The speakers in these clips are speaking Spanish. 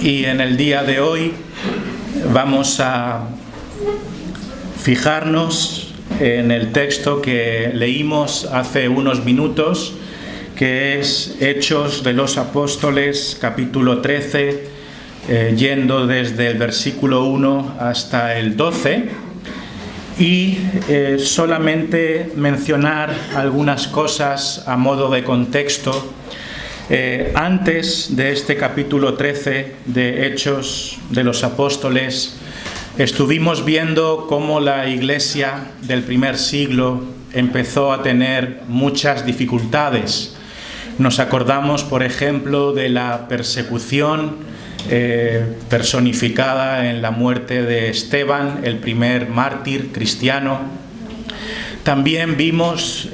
Y en el día de hoy vamos a fijarnos en el texto que leímos hace unos minutos, que es Hechos de los Apóstoles, capítulo 13, yendo desde el versículo 1 hasta el 12, y solamente mencionar algunas cosas a modo de contexto. Antes de este capítulo 13 de Hechos de los Apóstoles, estuvimos viendo cómo la iglesia del primer siglo empezó a tener muchas dificultades. Nos acordamos, por ejemplo, de la persecución personificada en la muerte de Esteban, el primer mártir cristiano. También vimos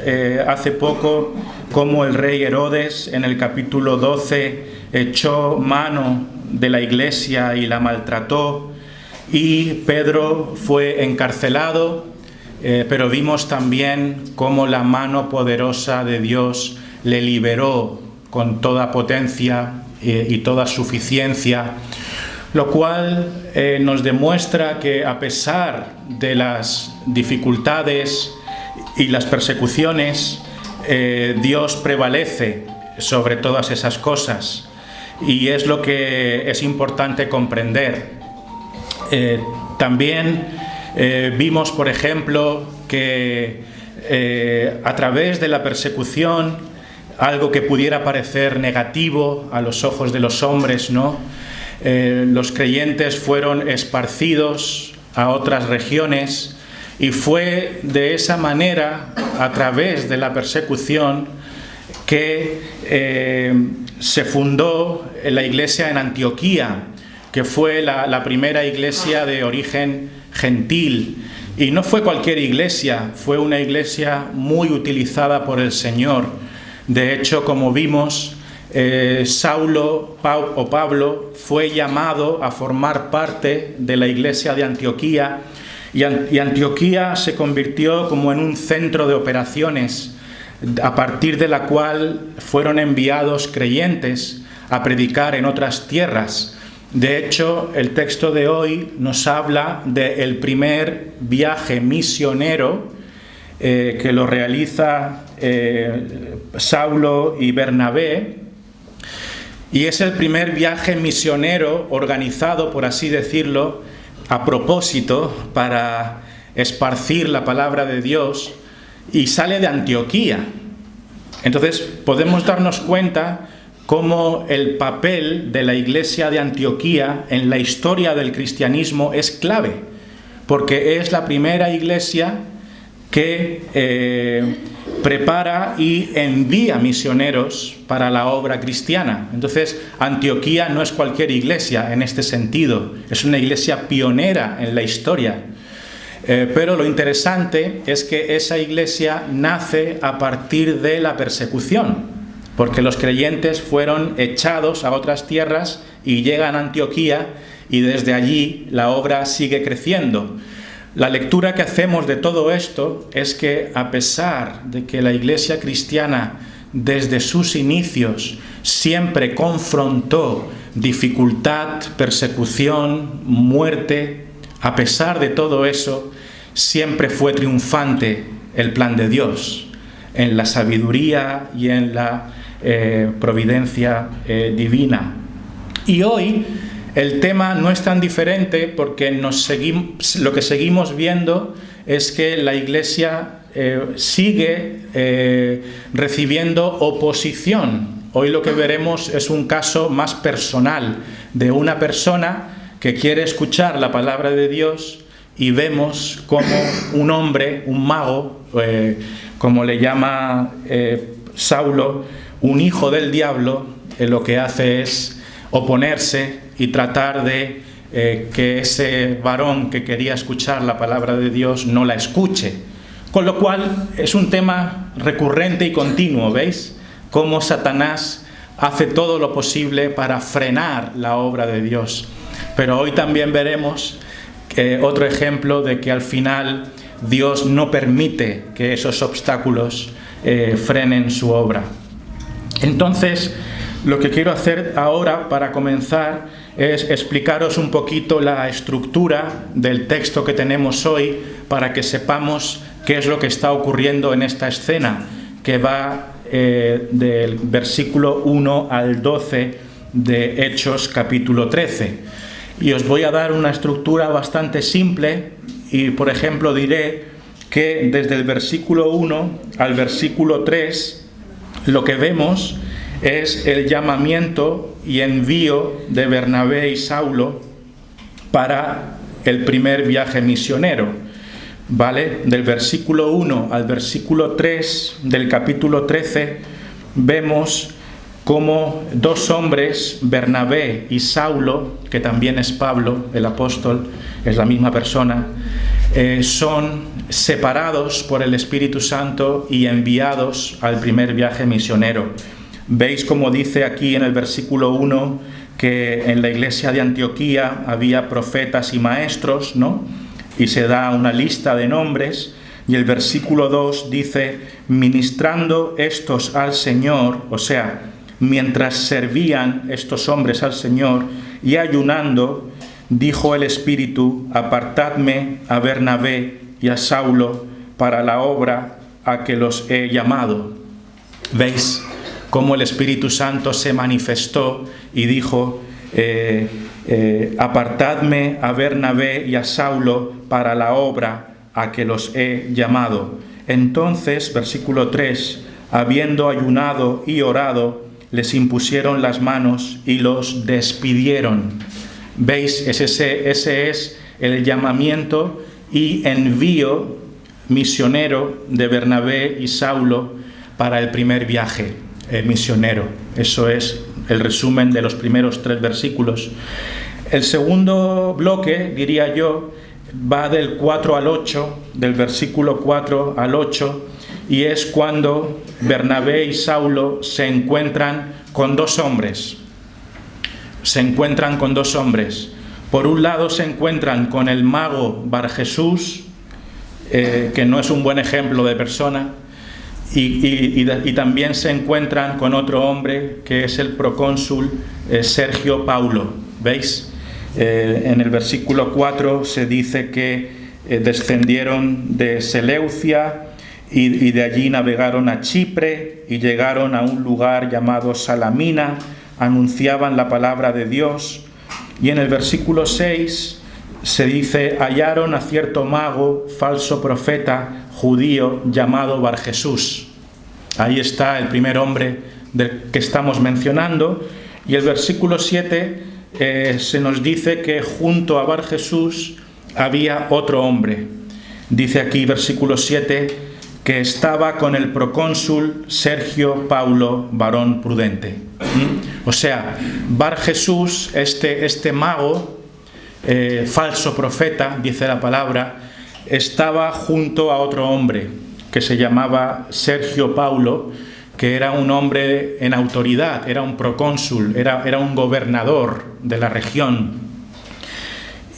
hace poco cómo el rey Herodes en el capítulo 12 echó mano de la iglesia y la maltrató, y Pedro fue encarcelado, pero vimos también cómo la mano poderosa de Dios le liberó con toda potencia y toda suficiencia, lo cual nos demuestra que a pesar de las dificultades y las persecuciones, Dios prevalece sobre todas esas cosas, y es lo que es importante comprender. También vimos, por ejemplo, que a través de la persecución, algo que pudiera parecer negativo a los ojos de los hombres, ¿no? Los creyentes fueron esparcidos a otras regiones, y fue de esa manera, a través de la persecución, que se fundó la iglesia en Antioquía, que fue la primera iglesia de origen gentil. Y no fue cualquier iglesia, fue una iglesia muy utilizada por el Señor. De hecho, como vimos, Pablo fue llamado a formar parte de la iglesia de Antioquía, y Antioquía se convirtió como en un centro de operaciones, a partir de la cual fueron enviados creyentes a predicar en otras tierras. De hecho, el texto de hoy nos habla del primer viaje misionero que lo realiza Saulo y Bernabé, y es el primer viaje misionero organizado, por así decirlo, a propósito para esparcir la palabra de Dios, y sale de Antioquía. Entonces podemos darnos cuenta cómo el papel de la iglesia de Antioquía en la historia del cristianismo es clave, porque es la primera iglesia que prepara y envía misioneros para la obra cristiana. Entonces, Antioquía no es cualquier iglesia en este sentido, es una iglesia pionera en la historia. Pero lo interesante es que esa iglesia nace a partir de la persecución, porque los creyentes fueron echados a otras tierras y llegan a Antioquía, y desde allí la obra sigue creciendo. La lectura que hacemos de todo esto es que, a pesar de que la iglesia cristiana desde sus inicios siempre confrontó dificultad, persecución, muerte, a pesar de todo eso, siempre fue triunfante el plan de Dios en la sabiduría y en la providencia divina. Y hoy el tema no es tan diferente, porque lo que seguimos viendo es que la iglesia sigue recibiendo oposición. Hoy lo que veremos es un caso más personal de una persona que quiere escuchar la palabra de Dios, y vemos como un hombre, un mago, como le llama Saulo, un hijo del diablo, lo que hace es oponerse y tratar de que ese varón que quería escuchar la palabra de Dios no la escuche. Con lo cual es un tema recurrente y continuo, ¿veis? Cómo Satanás hace todo lo posible para frenar la obra de Dios. Pero hoy también veremos otro ejemplo de que al final Dios no permite que esos obstáculos frenen su obra. Entonces, lo que quiero hacer ahora para comenzar es explicaros un poquito la estructura del texto que tenemos hoy para que sepamos qué es lo que está ocurriendo en esta escena, que va del versículo 1 al 12 de Hechos capítulo 13. Y os voy a dar una estructura bastante simple y, por ejemplo, diré que desde el versículo 1 al versículo 3 lo que vemos es el llamamiento y envío de Bernabé y Saulo para el primer viaje misionero, ¿vale? Del versículo 1 al versículo 3 del capítulo 13 vemos cómo dos hombres, Bernabé y Saulo, que también es Pablo, el apóstol, es la misma persona, son separados por el Espíritu Santo y enviados al primer viaje misionero. Veis como dice aquí en el versículo 1 que en la iglesia de Antioquía había profetas y maestros, ¿no? Y se da una lista de nombres, y el versículo 2 dice, ministrando estos al Señor, o sea, mientras servían estos hombres al Señor y ayunando, dijo el Espíritu, apartadme a Bernabé y a Saulo para la obra a que los he llamado. ¿Veis cómo el Espíritu Santo se manifestó y dijo, apartadme a Bernabé y a Saulo para la obra a que los he llamado? Entonces, versículo 3, habiendo ayunado y orado, les impusieron las manos y los despidieron. ¿Veis? Ese es el llamamiento y envío misionero de Bernabé y Saulo para el primer viaje misionero. Eso es el resumen de los primeros 3 versículos. El segundo bloque, diría yo, va del 4 al 8, del versículo 4 al 8, y es cuando Bernabé y Saulo se encuentran con dos hombres. Por un lado se encuentran con el mago Barjesús, que no es un buen ejemplo de persona, y también se encuentran con otro hombre que es el procónsul Sergio Paulo. ¿Veis? En el versículo 4 se dice que descendieron de Seleucia y de allí navegaron a Chipre y llegaron a un lugar llamado Salamina, anunciaban la palabra de Dios. Y en el versículo 6 se dice, hallaron a cierto mago, falso profeta, judío, llamado Barjesús. Ahí está el primer hombre del que estamos mencionando. Y el versículo 7 se nos dice que junto a Barjesús había otro hombre. Dice aquí, versículo 7, que estaba con el procónsul Sergio Paulo, varón prudente. O sea, Barjesús, este mago, falso profeta, dice la palabra, estaba junto a otro hombre que se llamaba Sergio Paulo, que era un hombre en autoridad, era un procónsul, era un gobernador de la región.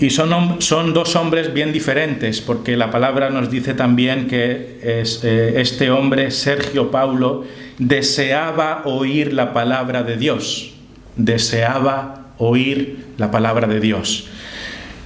Y son dos hombres bien diferentes, porque la palabra nos dice también que este hombre, Sergio Paulo, deseaba oír la palabra de Dios. Deseaba oír la palabra de Dios.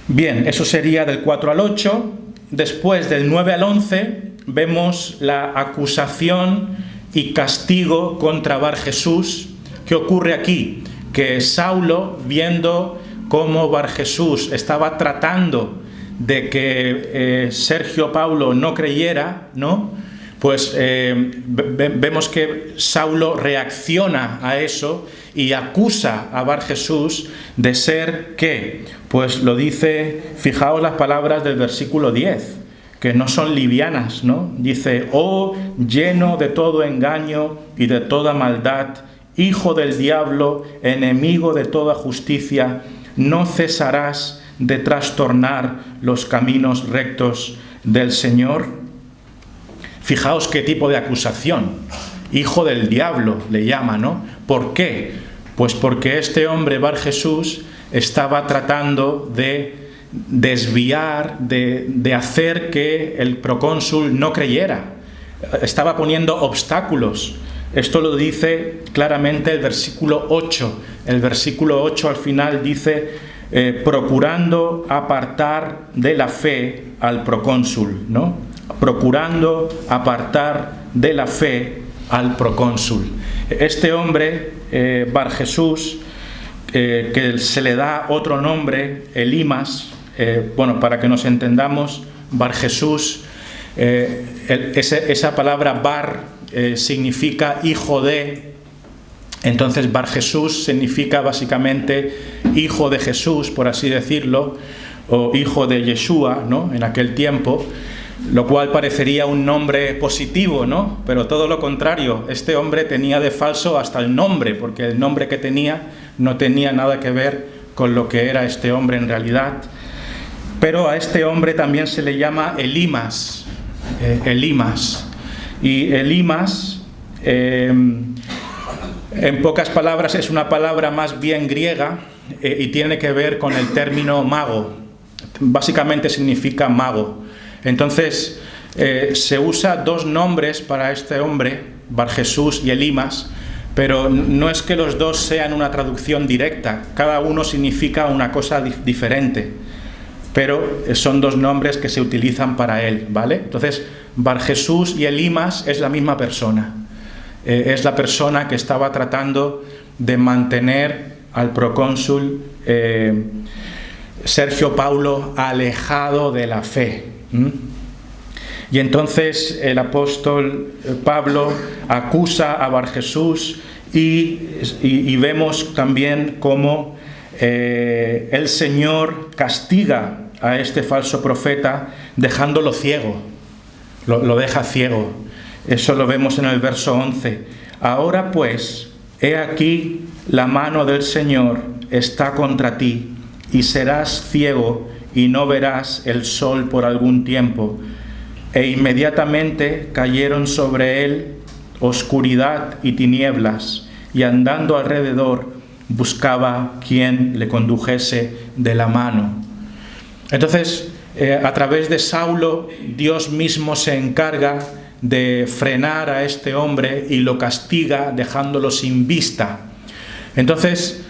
Bien, eso sería del 4 al 8. Después, del 9 al 11, vemos la acusación y castigo contra Barjesús. ¿Qué ocurre aquí? Que Saulo, viendo cómo Barjesús estaba tratando de que Sergio Paulo no creyera, ¿no? Pues vemos que Saulo reacciona a eso y acusa a Barjesús de ser, ¿qué? Pues lo dice, fijaos las palabras del versículo 10, que no son livianas, ¿no? Dice, oh, lleno de todo engaño y de toda maldad, hijo del diablo, enemigo de toda justicia, no cesarás de trastornar los caminos rectos del Señor. Fijaos qué tipo de acusación. Hijo del diablo le llama, ¿no? ¿Por qué? Pues porque este hombre, Barjesús, estaba tratando de desviar, de hacer que el procónsul no creyera. Estaba poniendo obstáculos Esto lo dice claramente el versículo 8. El versículo 8 al final dice, procurando apartar de la fe al procónsul, ¿no? Procurando apartar de la fe al procónsul. Este hombre, Bar Jesús, que se le da otro nombre, Elimas, para que nos entendamos, Bar Jesús, esa palabra Bar significa hijo de. Entonces Bar Jesús significa básicamente hijo de Jesús, por así decirlo, o hijo de Yeshua, ¿no? En aquel tiempo, lo cual parecería un nombre positivo, ¿no? Pero todo lo contrario, este hombre tenía de falso hasta el nombre, porque el nombre que tenía no tenía nada que ver con lo que era este hombre en realidad. Pero a este hombre también se le llama Elimas. Elimas. Y Elimas, en pocas palabras, es una palabra más bien griega y tiene que ver con el término mago. Básicamente significa mago. Entonces, se usa dos nombres para este hombre, Bar Jesús y Elimas, pero no es que los dos sean una traducción directa. Cada uno significa una cosa diferente, pero son dos nombres que se utilizan para él, ¿vale? Entonces, Bar Jesús y Elimas es la misma persona. Es la persona que estaba tratando de mantener al procónsul Sergio Paulo alejado de la fe. Y entonces el apóstol Pablo acusa a Bar Jesús y vemos también cómo el Señor castiga a este falso profeta dejándolo ciego. Lo deja ciego. Eso lo vemos en el verso 11. Ahora pues, he aquí la mano del Señor está contra ti, y serás ciego y no verás el sol por algún tiempo. E inmediatamente cayeron sobre él oscuridad y tinieblas, y andando alrededor buscaba quien le condujese de la mano. Entonces, a través de Saulo, Dios mismo se encarga de frenar a este hombre y lo castiga dejándolo sin vista. Entonces,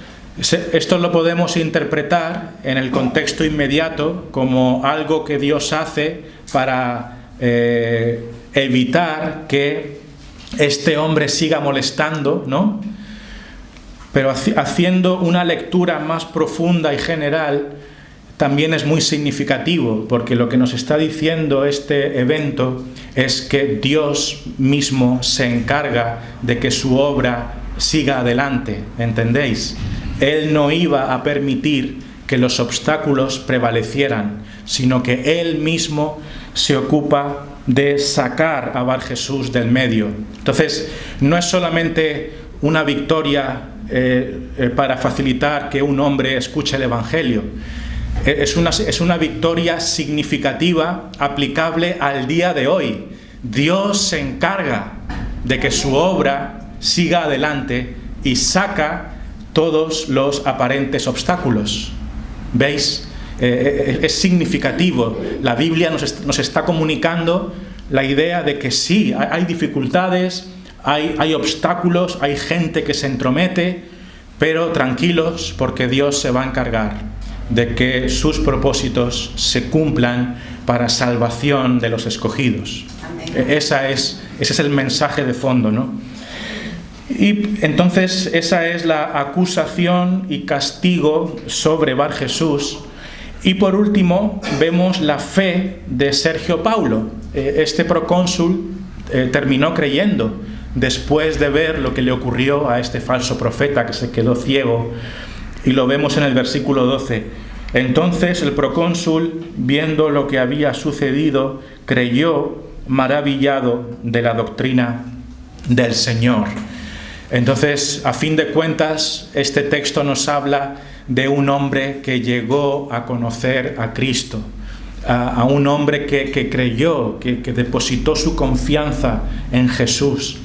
esto lo podemos interpretar en el contexto inmediato como algo que Dios hace para evitar que este hombre siga molestando, ¿no? Pero haciendo una lectura más profunda y general, también es muy significativo, porque lo que nos está diciendo este evento es que Dios mismo se encarga de que su obra siga adelante, ¿entendéis? Él no iba a permitir que los obstáculos prevalecieran, sino que Él mismo se ocupa de sacar a Bar Jesús del medio. Entonces, no es solamente una victoria para facilitar que un hombre escuche el Evangelio. Es una victoria significativa, aplicable al día de hoy. Dios se encarga de que su obra siga adelante y saca todos los aparentes obstáculos. ¿Veis? Es significativo. La Biblia nos está comunicando la idea de que sí, hay dificultades, hay obstáculos, hay gente que se entromete, pero tranquilos, porque Dios se va a encargar de que sus propósitos se cumplan para salvación de los escogidos. Ese es el mensaje de fondo, ¿no? Y entonces esa es la acusación y castigo sobre Bar Jesús. Y por último vemos la fe de Sergio Paulo. Este procónsul terminó creyendo después de ver lo que le ocurrió a este falso profeta que se quedó ciego. Y lo vemos en el versículo 12. Entonces el procónsul, viendo lo que había sucedido, creyó, maravillado de la doctrina del Señor. Entonces, a fin de cuentas, este texto nos habla de un hombre que llegó a conocer a Cristo, a un hombre que creyó, que depositó su confianza en Jesús.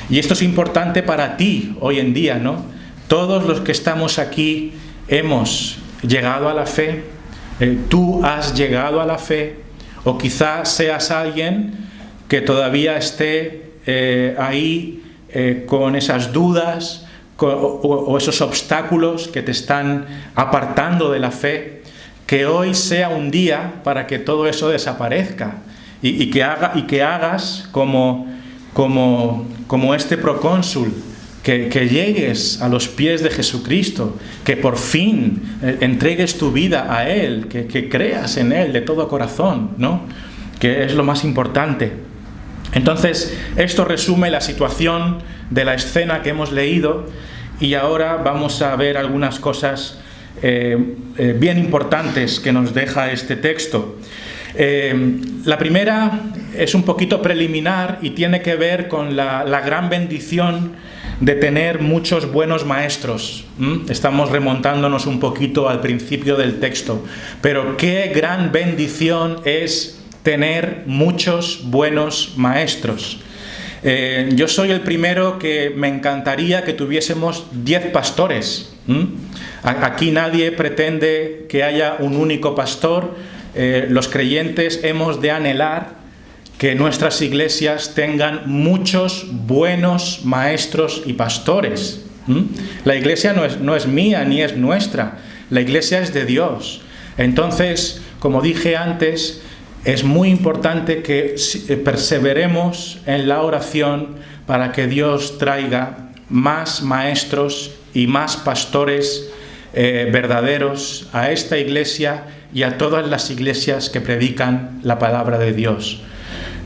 Y esto es importante para ti hoy en día, ¿no? Todos los que estamos aquí hemos llegado a la fe. Tú has llegado a la fe, o quizás seas alguien que todavía esté ahí con esas dudas o esos obstáculos que te están apartando de la fe, que hoy sea un día para que todo eso desaparezca y que hagas como este procónsul, que llegues a los pies de Jesucristo, que por fin entregues tu vida a Él, que creas en Él de todo corazón, ¿no? Que es lo más importante. Entonces, esto resume la situación de la escena que hemos leído, y ahora vamos a ver algunas cosas bien importantes que nos deja este texto. La primera es un poquito preliminar y tiene que ver con la gran bendición de tener muchos buenos maestros. Estamos remontándonos un poquito al principio del texto, pero qué gran bendición es tener muchos buenos maestros. Yo soy el primero que me encantaría que tuviésemos 10 pastores. Aquí nadie pretende que haya un único pastor. Los creyentes hemos de anhelar que nuestras iglesias tengan muchos buenos maestros y pastores. La iglesia no es mía ni es nuestra, la iglesia es de Dios. Entonces, como dije antes, es muy importante que perseveremos en la oración para que Dios traiga más maestros y más pastores verdaderos a esta iglesia y a todas las iglesias que predican la palabra de Dios.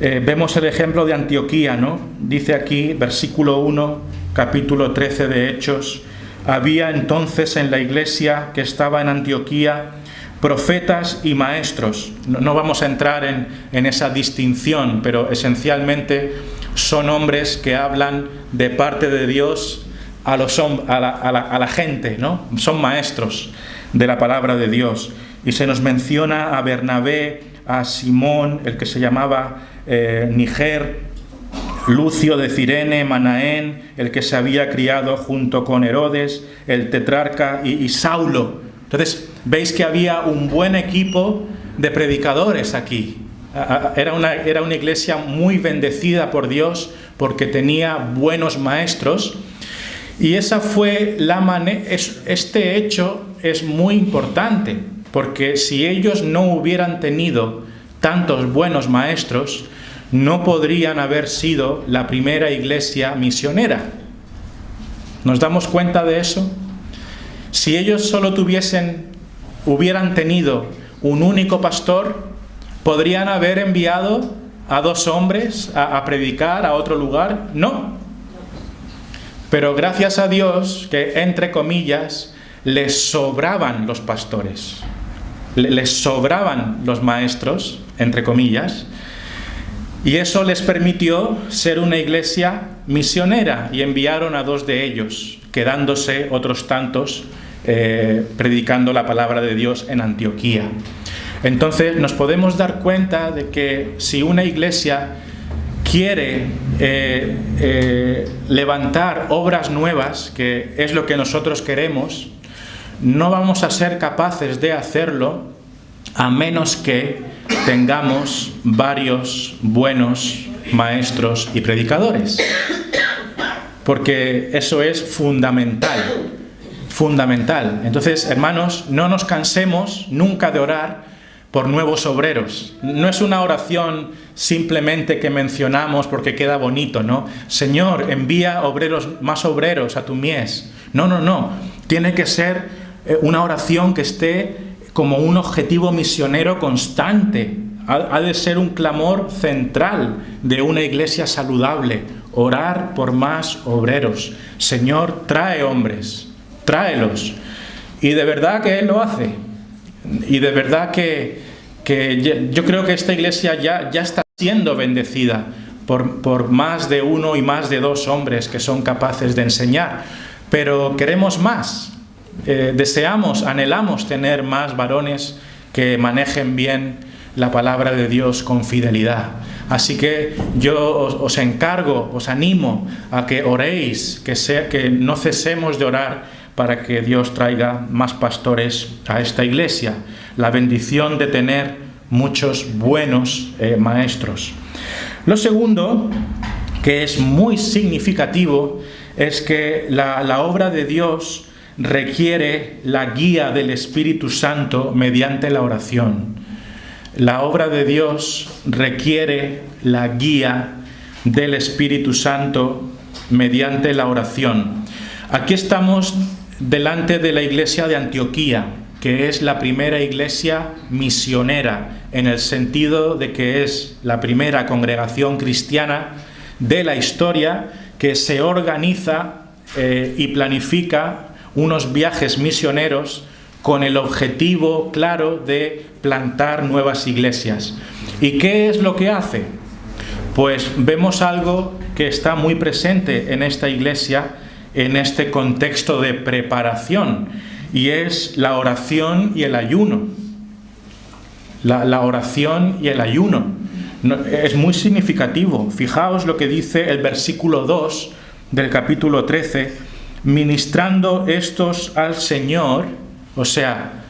Vemos el ejemplo de Antioquía, ¿no? Dice aquí, versículo 1, capítulo 13 de Hechos: había entonces en la iglesia que estaba en Antioquía profetas y maestros. No vamos a entrar en esa distinción, pero esencialmente son hombres que hablan de parte de Dios a la gente, ¿no? Son maestros de la palabra de Dios. Y se nos menciona a Bernabé, a Simón, el que se llamaba Niger, Lucio de Cirene, Manaén, el que se había criado junto con Herodes, el tetrarca, y Saulo. Entonces, veis que había un buen equipo de predicadores aquí. Era una iglesia muy bendecida por Dios porque tenía buenos maestros. Y esa fue este hecho es muy importante, porque si ellos no hubieran tenido tantos buenos maestros, no podrían haber sido la primera iglesia misionera. ¿Nos damos cuenta de eso? Si ellos solo hubieran tenido un único pastor, ¿podrían haber enviado a 2 hombres a predicar a otro lugar? No. Pero gracias a Dios que, entre comillas, les sobraban los pastores, les sobraban los maestros, entre comillas, y eso les permitió ser una iglesia misionera, y enviaron a 2 de ellos, quedándose otros tantos predicando la palabra de Dios en Antioquía. Entonces nos podemos dar cuenta de que si una iglesia quiere levantar obras nuevas, que es lo que nosotros queremos, no vamos a ser capaces de hacerlo a menos que tengamos varios buenos maestros y predicadores, porque eso es fundamental. Entonces, hermanos, no nos cansemos nunca de orar por nuevos obreros. No es una oración simplemente que mencionamos porque queda bonito, ¿no? Señor, envía más obreros a tu mies. No. Tiene que ser una oración que esté como un objetivo misionero constante. Ha de ser un clamor central de una iglesia saludable. Orar por más obreros. Señor, trae hombres, tráelos. Y de verdad que Él lo hace. Y de verdad que yo creo que esta iglesia ya está siendo bendecida por más de 1 y más de 2 hombres que son capaces de enseñar. Pero queremos más. Anhelamos tener más varones que manejen bien la palabra de Dios con fidelidad. Así que yo os encargo, os animo a que oréis, que no cesemos de orar para que Dios traiga más pastores a esta iglesia. La bendición de tener muchos buenos maestros. Lo segundo que es muy significativo es que la obra de Dios requiere la guía del Espíritu Santo mediante la oración. La obra de Dios requiere la guía del Espíritu Santo mediante la oración. Aquí estamos delante de la iglesia de Antioquía, que es la primera iglesia misionera, en el sentido de que es la primera congregación cristiana de la historia que se organiza y planifica unos viajes misioneros con el objetivo claro de plantar nuevas iglesias. ¿Y qué es lo que hace? Pues vemos algo que está muy presente en esta iglesia, en este contexto de preparación, y es la oración y el ayuno. La oración y el ayuno. Es muy significativo. Fijaos lo que dice el versículo 2 del capítulo 13. Ministrando estos al Señor, o sea,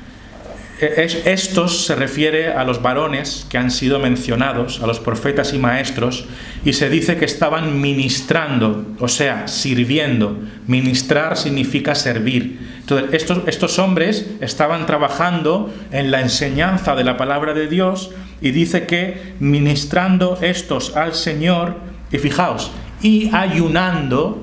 estos se refiere a los varones que han sido mencionados, a los profetas y maestros, y se dice que estaban ministrando, o sea, sirviendo. Ministrar significa servir. Entonces, estos hombres estaban trabajando en la enseñanza de la palabra de Dios, y dice que ministrando estos al Señor, y fijaos, y ayunando,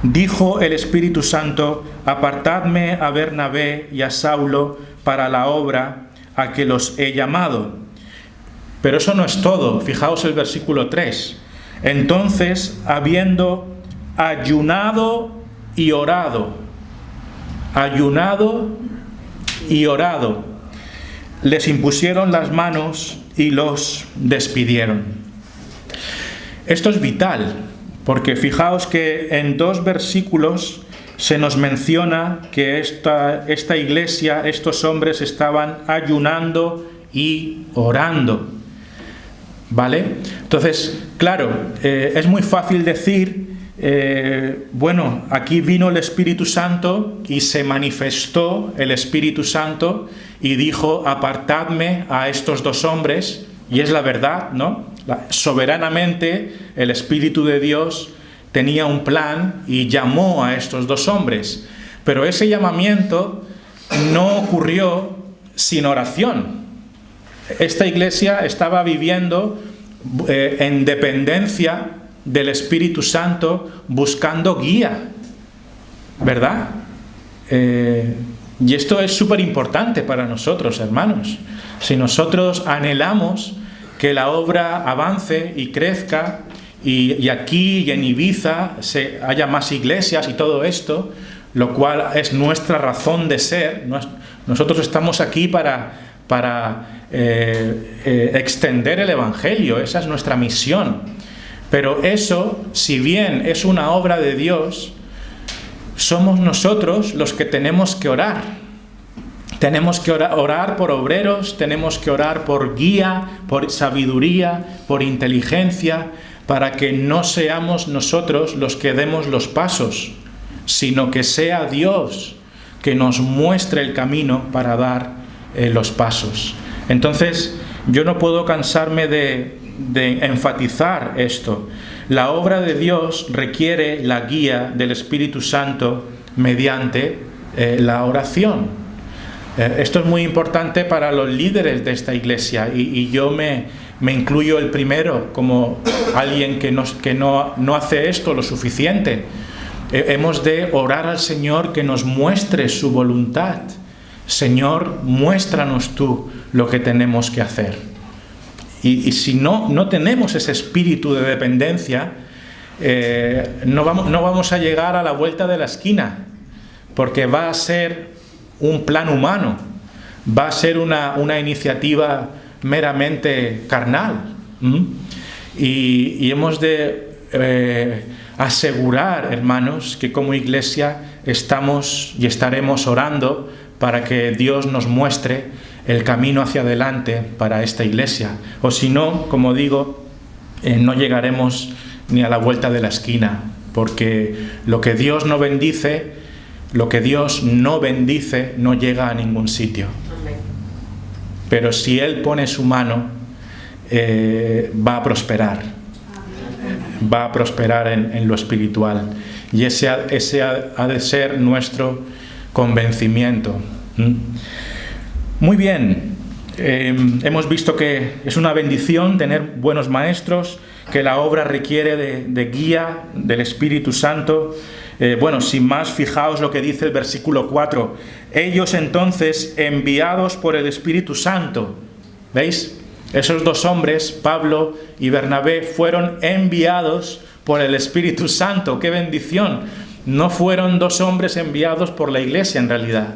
dijo el Espíritu Santo: apartadme a Bernabé y a Saulo para la obra a que los he llamado. Pero eso no es todo. Fijaos el versículo 3. Entonces, habiendo ayunado y orado, les impusieron las manos y los despidieron. Esto es vital, porque fijaos que en 2 versículos se nos menciona que esta iglesia, estos hombres estaban ayunando y orando. ¿Vale? Entonces, claro, es muy fácil decir, bueno, aquí vino el Espíritu Santo y se manifestó el Espíritu Santo y dijo: apartadme a estos 2 hombres, y es la verdad, ¿no? Soberanamente el Espíritu de Dios tenía un plan y llamó a estos 2 hombres, pero ese llamamiento no ocurrió sin oración. Esta iglesia estaba viviendo en dependencia del Espíritu Santo, buscando guía, ¿verdad? Y esto es súper importante para nosotros, hermanos. Si nosotros anhelamos que la obra avance y crezca, y aquí y en Ibiza haya más iglesias y todo esto, lo cual es nuestra razón de ser. Nosotros estamos aquí para extender el Evangelio, esa es nuestra misión. Pero eso, si bien es una obra de Dios, somos nosotros los que tenemos que orar. Tenemos que orar por obreros, tenemos que orar por guía, por sabiduría, por inteligencia, para que no seamos nosotros los que demos los pasos, sino que sea Dios que nos muestre el camino para dar los pasos. Entonces, yo no puedo cansarme de enfatizar esto. La obra de Dios requiere la guía del Espíritu Santo mediante la oración. Esto es muy importante para los líderes de esta iglesia, y yo me incluyo el primero como alguien que no hace esto lo suficiente. Hemos de orar al Señor que nos muestre su voluntad. Señor, muéstranos tú lo que tenemos que hacer. Y si no tenemos ese espíritu de dependencia, no vamos a llegar a la vuelta de la esquina, porque va a ser un plan humano, va a ser una iniciativa meramente carnal. Y hemos de asegurar, hermanos, que como iglesia estamos y estaremos orando para que Dios nos muestre el camino hacia adelante para esta iglesia. O si no, como digo, no llegaremos ni a la vuelta de la esquina, porque lo que Dios no bendice no llega a ningún sitio. Pero si Él pone su mano, va a prosperar. Va a prosperar en lo espiritual. Y ese ha de ser nuestro convencimiento. Muy bien. Hemos visto que es una bendición tener buenos maestros, que la obra requiere de guía del Espíritu Santo. Sin más, fijaos lo que dice el versículo 4. Ellos entonces, enviados por el Espíritu Santo. ¿Veis? Esos dos hombres, Pablo y Bernabé, fueron enviados por el Espíritu Santo. ¡Qué bendición! No fueron dos hombres enviados por la iglesia en realidad.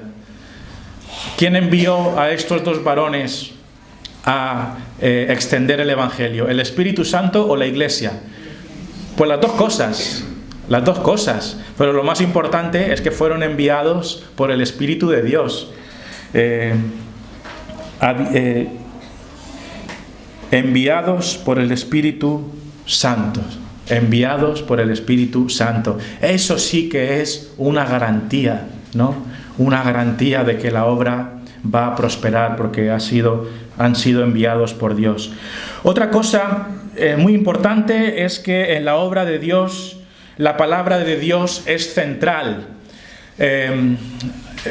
¿Quién envió a estos dos varones a extender el Evangelio? ¿El Espíritu Santo o la iglesia? Pues las dos cosas. Pero lo más importante es que fueron enviados por el Espíritu de Dios. Enviados por el Espíritu Santo. Enviados por el Espíritu Santo. Eso sí que es una garantía, ¿no? Una garantía de que la obra va a prosperar porque han sido enviados por Dios. Otra cosa muy importante es que en la obra de Dios, la palabra de Dios es central.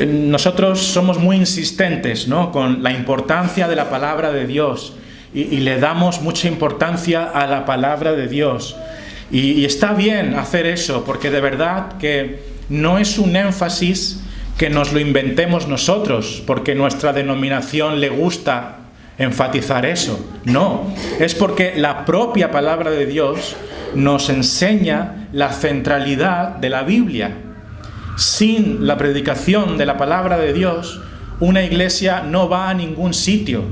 Nosotros somos muy insistentes, ¿no?, con la importancia de la palabra de Dios y le damos mucha importancia a la palabra de Dios. Y está bien hacer eso, porque de verdad que no es un énfasis que nos lo inventemos nosotros, porque nuestra denominación le gusta enfatizar eso. No, es porque la propia palabra de Dios nos enseña la centralidad de la Biblia. Sin la predicación de la palabra de Dios, una iglesia no va a ningún sitio.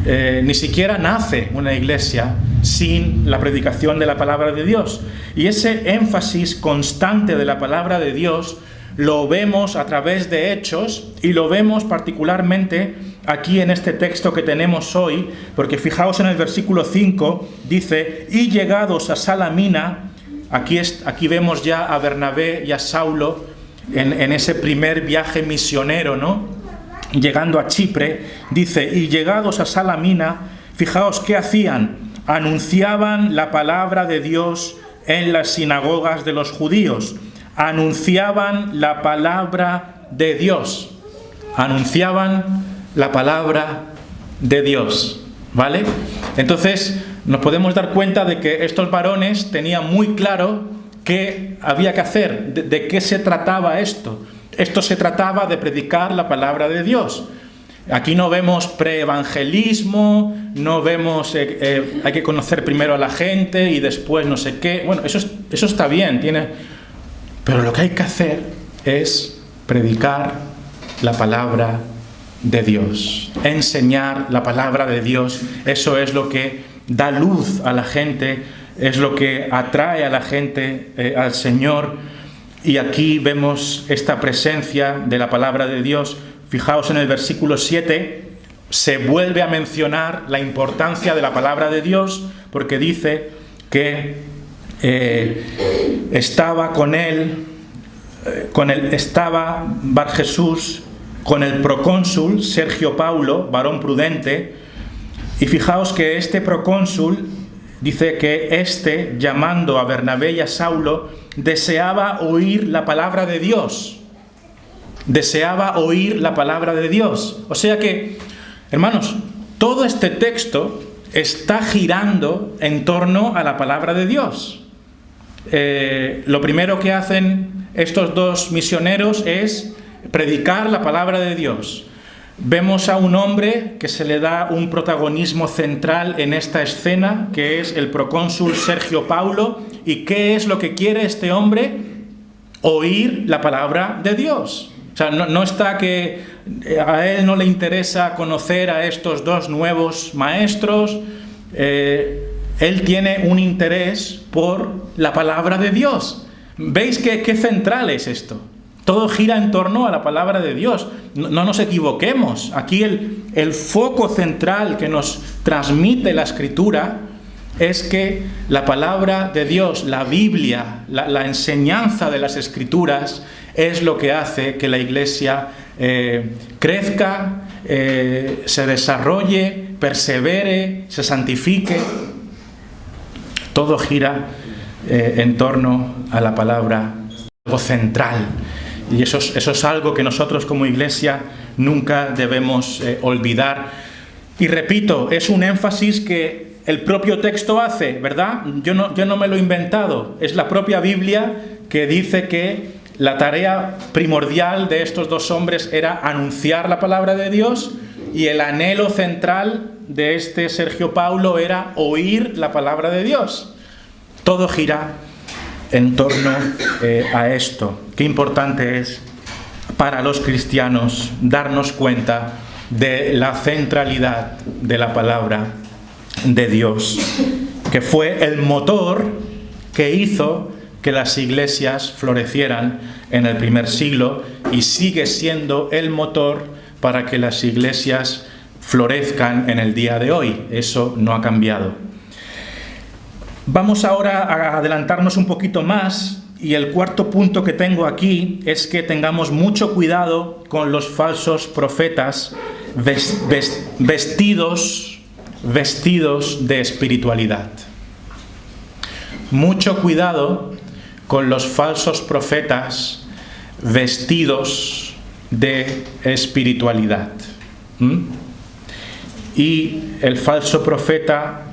Ni siquiera nace una iglesia sin la predicación de la palabra de Dios. Y ese énfasis constante de la palabra de Dios lo vemos a través de Hechos y lo vemos particularmente aquí en este texto que tenemos hoy, porque fijaos en el versículo 5, dice: y llegados a Salamina, aquí vemos ya a Bernabé y a Saulo en ese primer viaje misionero, ¿no? Llegando a Chipre, dice: y llegados a Salamina, fijaos qué hacían, anunciaban la palabra de Dios en las sinagogas de los judíos. Anunciaban la palabra de Dios. Anunciaban la palabra de Dios. ¿Vale? Entonces nos podemos dar cuenta de que estos varones tenían muy claro qué había que hacer, de qué se trataba esto. Esto se trataba de predicar la palabra de Dios. Aquí no vemos preevangelismo, no vemos hay que conocer primero a la gente y después no sé qué. Bueno, eso está bien, pero lo que hay que hacer es predicar la palabra de Dios, enseñar la palabra de Dios. Eso es lo que da luz a la gente, es lo que atrae a la gente al Señor. Y aquí vemos esta presencia de la palabra de Dios. Fijaos en el versículo 7, se vuelve a mencionar la importancia de la palabra de Dios, porque dice que estaba estaba Bar Jesús con el procónsul Sergio Paulo, varón prudente. Y fijaos que este procónsul dice que llamando a Bernabé y a Saulo, deseaba oír la palabra de Dios. Deseaba oír la palabra de Dios. O sea que, hermanos, todo este texto está girando en torno a la palabra de Dios. Lo primero que hacen estos dos misioneros es predicar la palabra de Dios. Vemos a un hombre que se le da un protagonismo central en esta escena, que es el procónsul Sergio Paulo. ¿Y qué es lo que quiere este hombre? Oír la palabra de Dios. O sea, no está que a él no le interesa conocer a estos dos nuevos maestros. Él tiene un interés por la palabra de Dios. ¿Veis qué central es esto? Todo gira en torno a la palabra de Dios. No nos equivoquemos. Aquí el foco central que nos transmite la Escritura es que la palabra de Dios, la Biblia, la enseñanza de las Escrituras es lo que hace que la Iglesia crezca, se desarrolle persevere, se santifique. Todo gira en torno a la palabra, algo central. Y eso es algo que nosotros como Iglesia nunca debemos olvidar. Y repito, es un énfasis que el propio texto hace, ¿verdad? Yo no me lo he inventado. Es la propia Biblia que dice que la tarea primordial de estos dos hombres era anunciar la palabra de Dios, y el anhelo central de este Sergio Paulo era oír la palabra de Dios. Todo gira en torno a esto. Qué importante es para los cristianos darnos cuenta de la centralidad de la palabra de Dios, que fue el motor que hizo que las iglesias florecieran en el primer siglo y sigue siendo el motor para que las iglesias florezcan en el día de hoy. Eso no ha cambiado. Vamos ahora a adelantarnos un poquito más, y el cuarto punto que tengo aquí es que tengamos mucho cuidado con los falsos profetas vestidos de espiritualidad. Mucho cuidado con los falsos profetas vestidos de espiritualidad. Y el falso profeta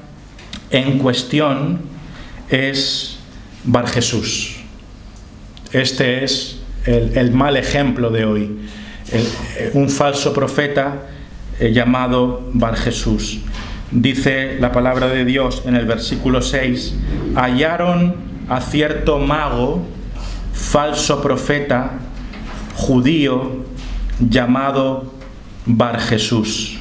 en cuestión es Barjesús. Este es el mal ejemplo de hoy. Un falso profeta llamado Barjesús. Dice la palabra de Dios en el versículo 6: hallaron a cierto mago, falso profeta, judío, llamado Barjesús.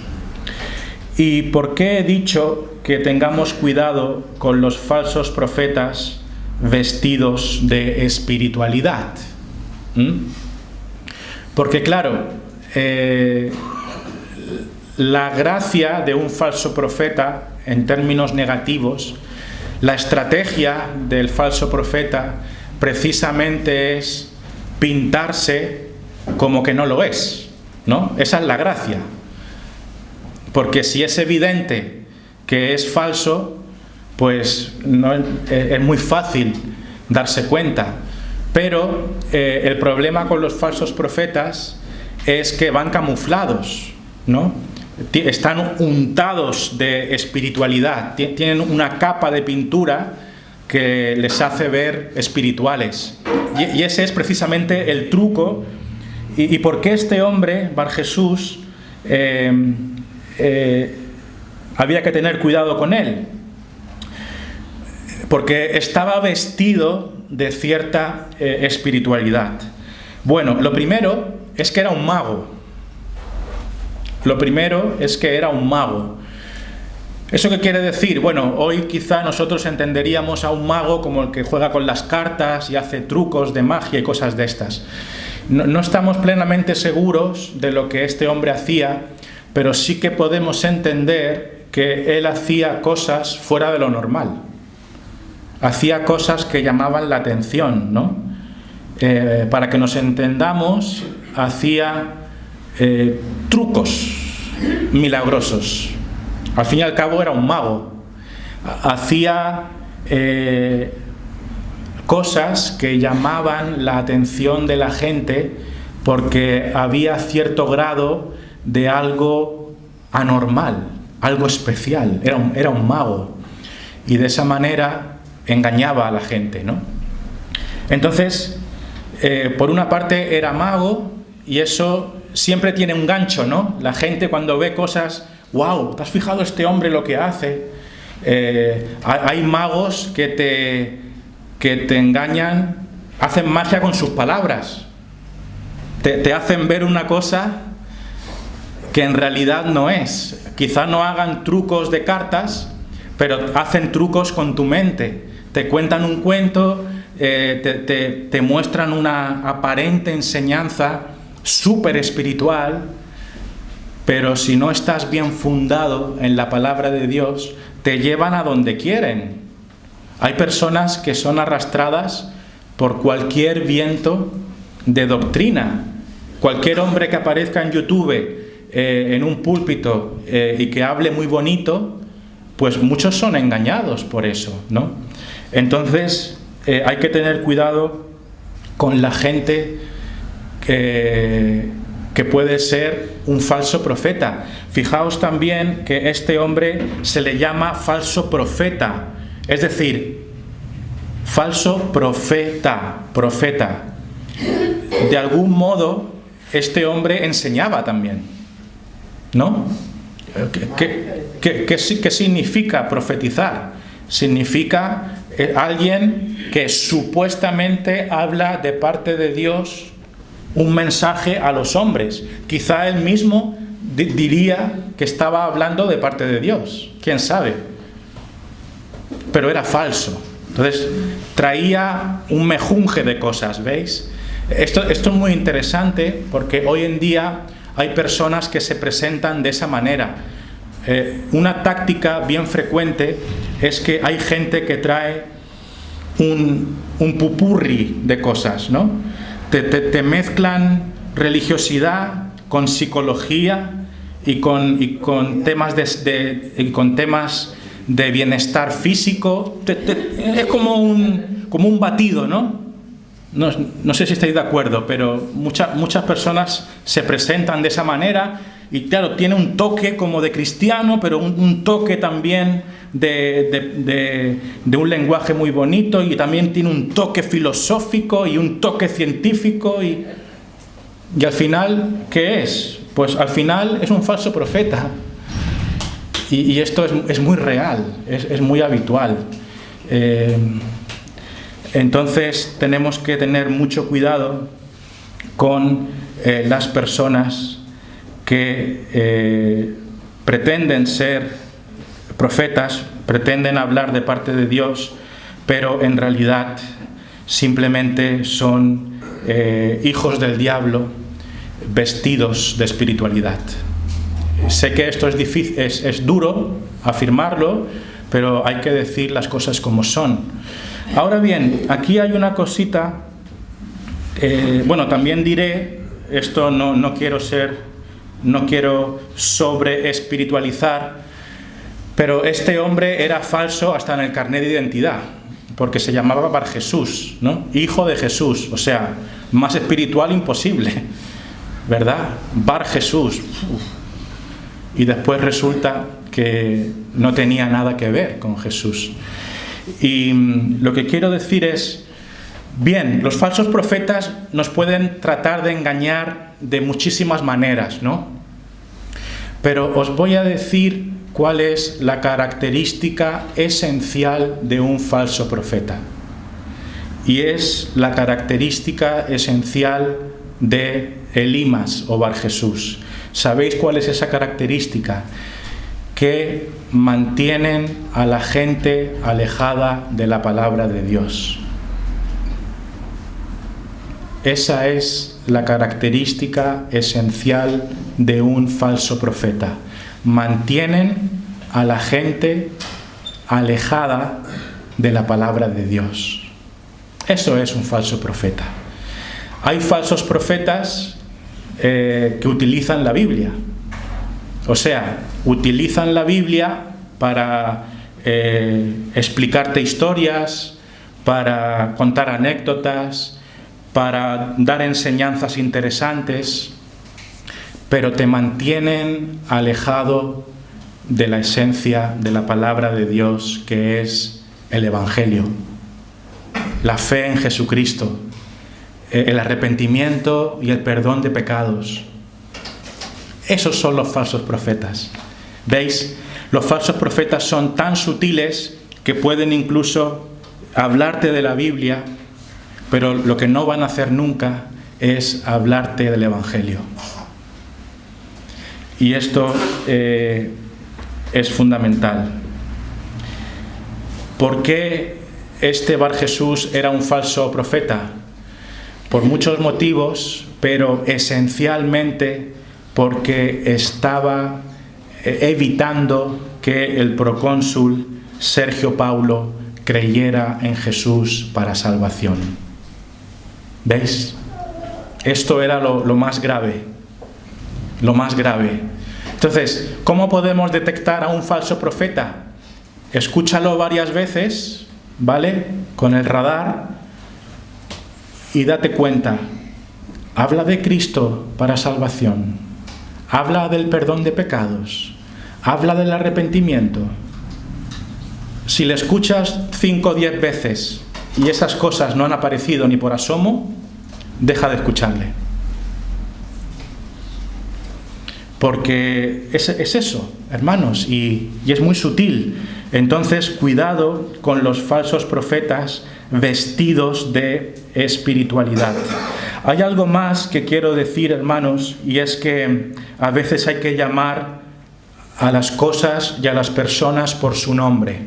¿Y por qué he dicho que tengamos cuidado con los falsos profetas vestidos de espiritualidad? Porque claro, la gracia de un falso profeta en términos negativos, la estrategia del falso profeta precisamente es pintarse como que no lo es, ¿no? Esa es la gracia. Porque si es evidente que es falso, pues no, es muy fácil darse cuenta. Pero el problema con los falsos profetas es que van camuflados, ¿no? Están untados de espiritualidad, tienen una capa de pintura que les hace ver espirituales. Y ese es precisamente el truco. ¿Y por qué este hombre, Barjesús, había que tener cuidado con él? Porque estaba vestido de cierta espiritualidad. Bueno, lo primero es que era un mago. ¿Eso qué quiere decir? Bueno, hoy quizá nosotros entenderíamos a un mago como el que juega con las cartas y hace trucos de magia y cosas de estas. No estamos plenamente seguros de lo que este hombre hacía, pero sí que podemos entender que él hacía cosas fuera de lo normal. Hacía cosas que llamaban la atención, ¿no? Para que nos entendamos, hacía trucos milagrosos. Al fin y al cabo era un mago. Hacía cosas que llamaban la atención de la gente porque había cierto grado de algo anormal, algo especial. Era un mago. Y de esa manera engañaba a la gente, ¿no? Entonces, por una parte era mago, y eso siempre tiene un gancho, ¿no? La gente cuando ve cosas, ¡wow! ¿Te has fijado este hombre lo que hace? Hay magos que te engañan, hacen magia con sus palabras. Te hacen ver una cosa que en realidad no es. Quizá no hagan trucos de cartas, pero hacen trucos con tu mente. Te cuentan un cuento, te muestran una aparente enseñanza súper espiritual, pero si no estás bien fundado en la palabra de Dios, te llevan a donde quieren. Hay personas que son arrastradas por cualquier viento de doctrina. Cualquier hombre que aparezca en YouTube en un púlpito y que hable muy bonito, pues muchos son engañados por eso, ¿no? Entonces hay que tener cuidado con la gente que puede ser un falso profeta. Fijaos también que este hombre se le llama falso profeta, es decir, falso profeta. De algún modo, este hombre enseñaba también, ¿no? ¿Qué significa profetizar? Significa alguien que supuestamente habla de parte de Dios un mensaje a los hombres. Quizá él mismo diría que estaba hablando de parte de Dios, quién sabe, pero era falso. Entonces traía un mejunje de cosas, ¿veis? Esto es muy interesante porque hoy en día hay personas que se presentan de esa manera. Una táctica bien frecuente es que hay gente que trae un popurrí de cosas, ¿no? Te mezclan religiosidad con psicología y con temas de bienestar físico. Es como un batido, ¿no? No sé si estáis de acuerdo, pero muchas personas se presentan de esa manera y claro, tiene un toque como de cristiano, pero un toque también de un lenguaje muy bonito, y también tiene un toque filosófico y un toque científico y al final, ¿qué es? Pues al final es un falso profeta. Y esto es muy real, es muy habitual. Entonces tenemos que tener mucho cuidado con las personas que pretenden ser profetas, pretenden hablar de parte de Dios, pero en realidad simplemente son hijos del diablo vestidos de espiritualidad. Sé que esto es difícil, es duro afirmarlo, pero hay que decir las cosas como son. Ahora bien, aquí hay una cosita, también diré, esto no quiero sobre espiritualizar, pero este hombre era falso hasta en el carnet de identidad, porque se llamaba Bar Jesús, ¿no? Hijo de Jesús, o sea, más espiritual imposible, ¿verdad? Bar Jesús. Uf. Y después resulta que no tenía nada que ver con Jesús. Y lo que quiero decir es, bien, los falsos profetas nos pueden tratar de engañar de muchísimas maneras, ¿no? Pero os voy a decir cuál es la característica esencial de un falso profeta. Y es la característica esencial de Elimas o Bar Jesús. ¿Sabéis cuál es esa característica? Que mantienen a la gente alejada de la palabra de Dios. Esa es la característica esencial de un falso profeta. Mantienen a la gente alejada de la palabra de Dios. Eso es un falso profeta. Hay falsos profetas que utilizan la Biblia. O sea, utilizan la Biblia para explicarte historias, para contar anécdotas, para dar enseñanzas interesantes, pero te mantienen alejado de la esencia de la palabra de Dios, que es el Evangelio, la fe en Jesucristo, el arrepentimiento y el perdón de pecados. Esos son los falsos profetas. ¿Veis? Los falsos profetas son tan sutiles que pueden incluso hablarte de la Biblia, pero lo que no van a hacer nunca es hablarte del Evangelio. Y esto es fundamental. ¿Por qué este Bar Jesús era un falso profeta? Por muchos motivos, pero esencialmente porque estaba evitando que el procónsul Sergio Paulo creyera en Jesús para salvación. ¿Veis? Esto era lo más grave. lo más grave. Entonces, ¿cómo podemos detectar a un falso profeta? Escúchalo varias veces, ¿vale? Con el radar y date cuenta. Habla de Cristo para salvación. Habla del perdón de pecados. Habla del arrepentimiento. Si le escuchas 5 o 10 veces y esas cosas no han aparecido ni por asomo, deja de escucharle. Porque es eso, hermanos, y es muy sutil. Entonces, cuidado con los falsos profetas vestidos de espiritualidad. Hay algo más que quiero decir, hermanos, y es que a veces hay que llamar a las cosas y a las personas por su nombre.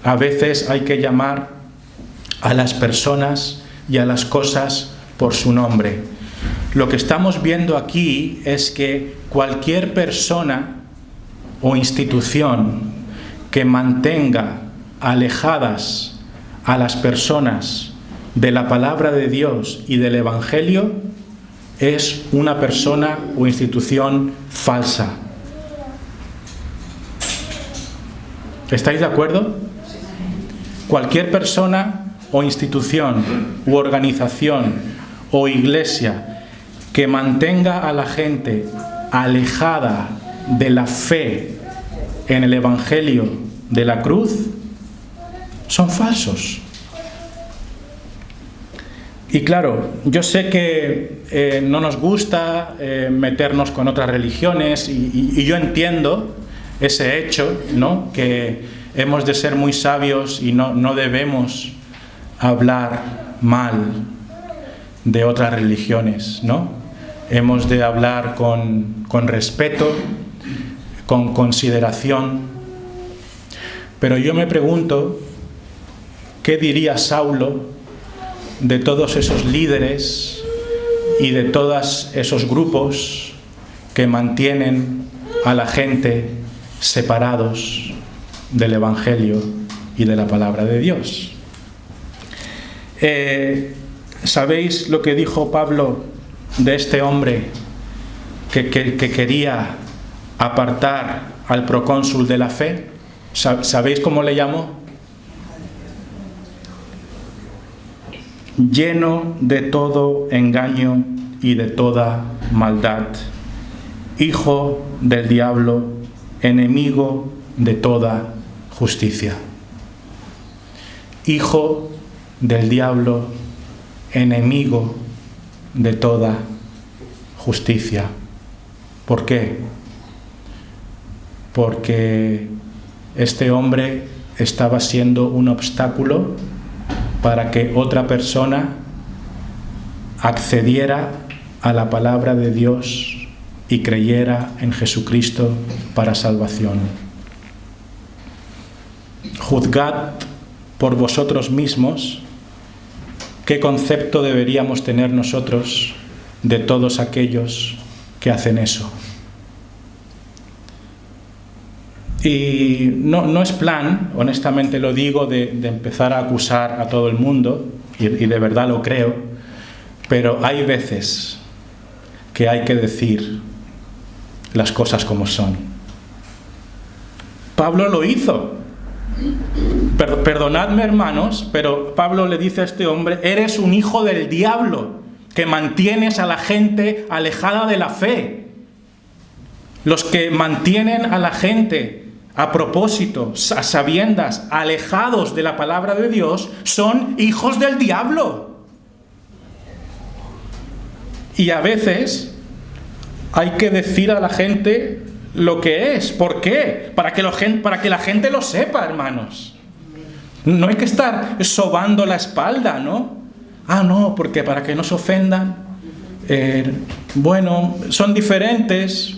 A veces hay que llamar a las personas y a las cosas por su nombre. Lo que estamos viendo aquí es que cualquier persona o institución que mantenga alejadas a las personas de la palabra de Dios y del Evangelio es una persona o institución falsa. ¿Estáis de acuerdo? Cualquier persona o institución u organización o iglesia que mantenga a la gente alejada de la fe en el Evangelio de la cruz son falsos. Y claro, yo sé que no nos gusta meternos con otras religiones y yo entiendo ese hecho, ¿no? Que hemos de ser muy sabios y no debemos hablar mal de otras religiones, ¿no? Hemos de hablar con respeto, con consideración. Pero yo me pregunto, ¿qué diría Saulo de todos esos líderes y de todos esos grupos que mantienen a la gente separados del Evangelio y de la palabra de Dios? ¿Sabéis lo que dijo Pablo de este hombre que quería apartar al procónsul de la fe? ¿Sabéis cómo le llamó? Lleno de todo engaño y de toda maldad, hijo del diablo, enemigo de toda justicia. Hijo del diablo, enemigo de toda justicia. ¿Por qué? Porque este hombre estaba siendo un obstáculo para que otra persona accediera a la palabra de Dios y creyera en Jesucristo para salvación. Juzgad por vosotros mismos qué concepto deberíamos tener nosotros de todos aquellos que hacen eso. Y no es plan, honestamente lo digo, de empezar a acusar a todo el mundo, y de verdad lo creo, pero hay veces que hay que decir las cosas como son. Pablo lo hizo. Perdonadme, hermanos, pero Pablo le dice a este hombre: eres un hijo del diablo, que mantienes a la gente alejada de la fe. Los que mantienen a la gente a propósito, a sabiendas, alejados de la palabra de Dios, son hijos del diablo. Y a veces hay que decir a la gente lo que es. ¿Por qué? Para que la gente lo sepa, hermanos. No hay que estar sobando la espalda, ¿no? No, porque para que no se ofendan. Bueno, son diferentes,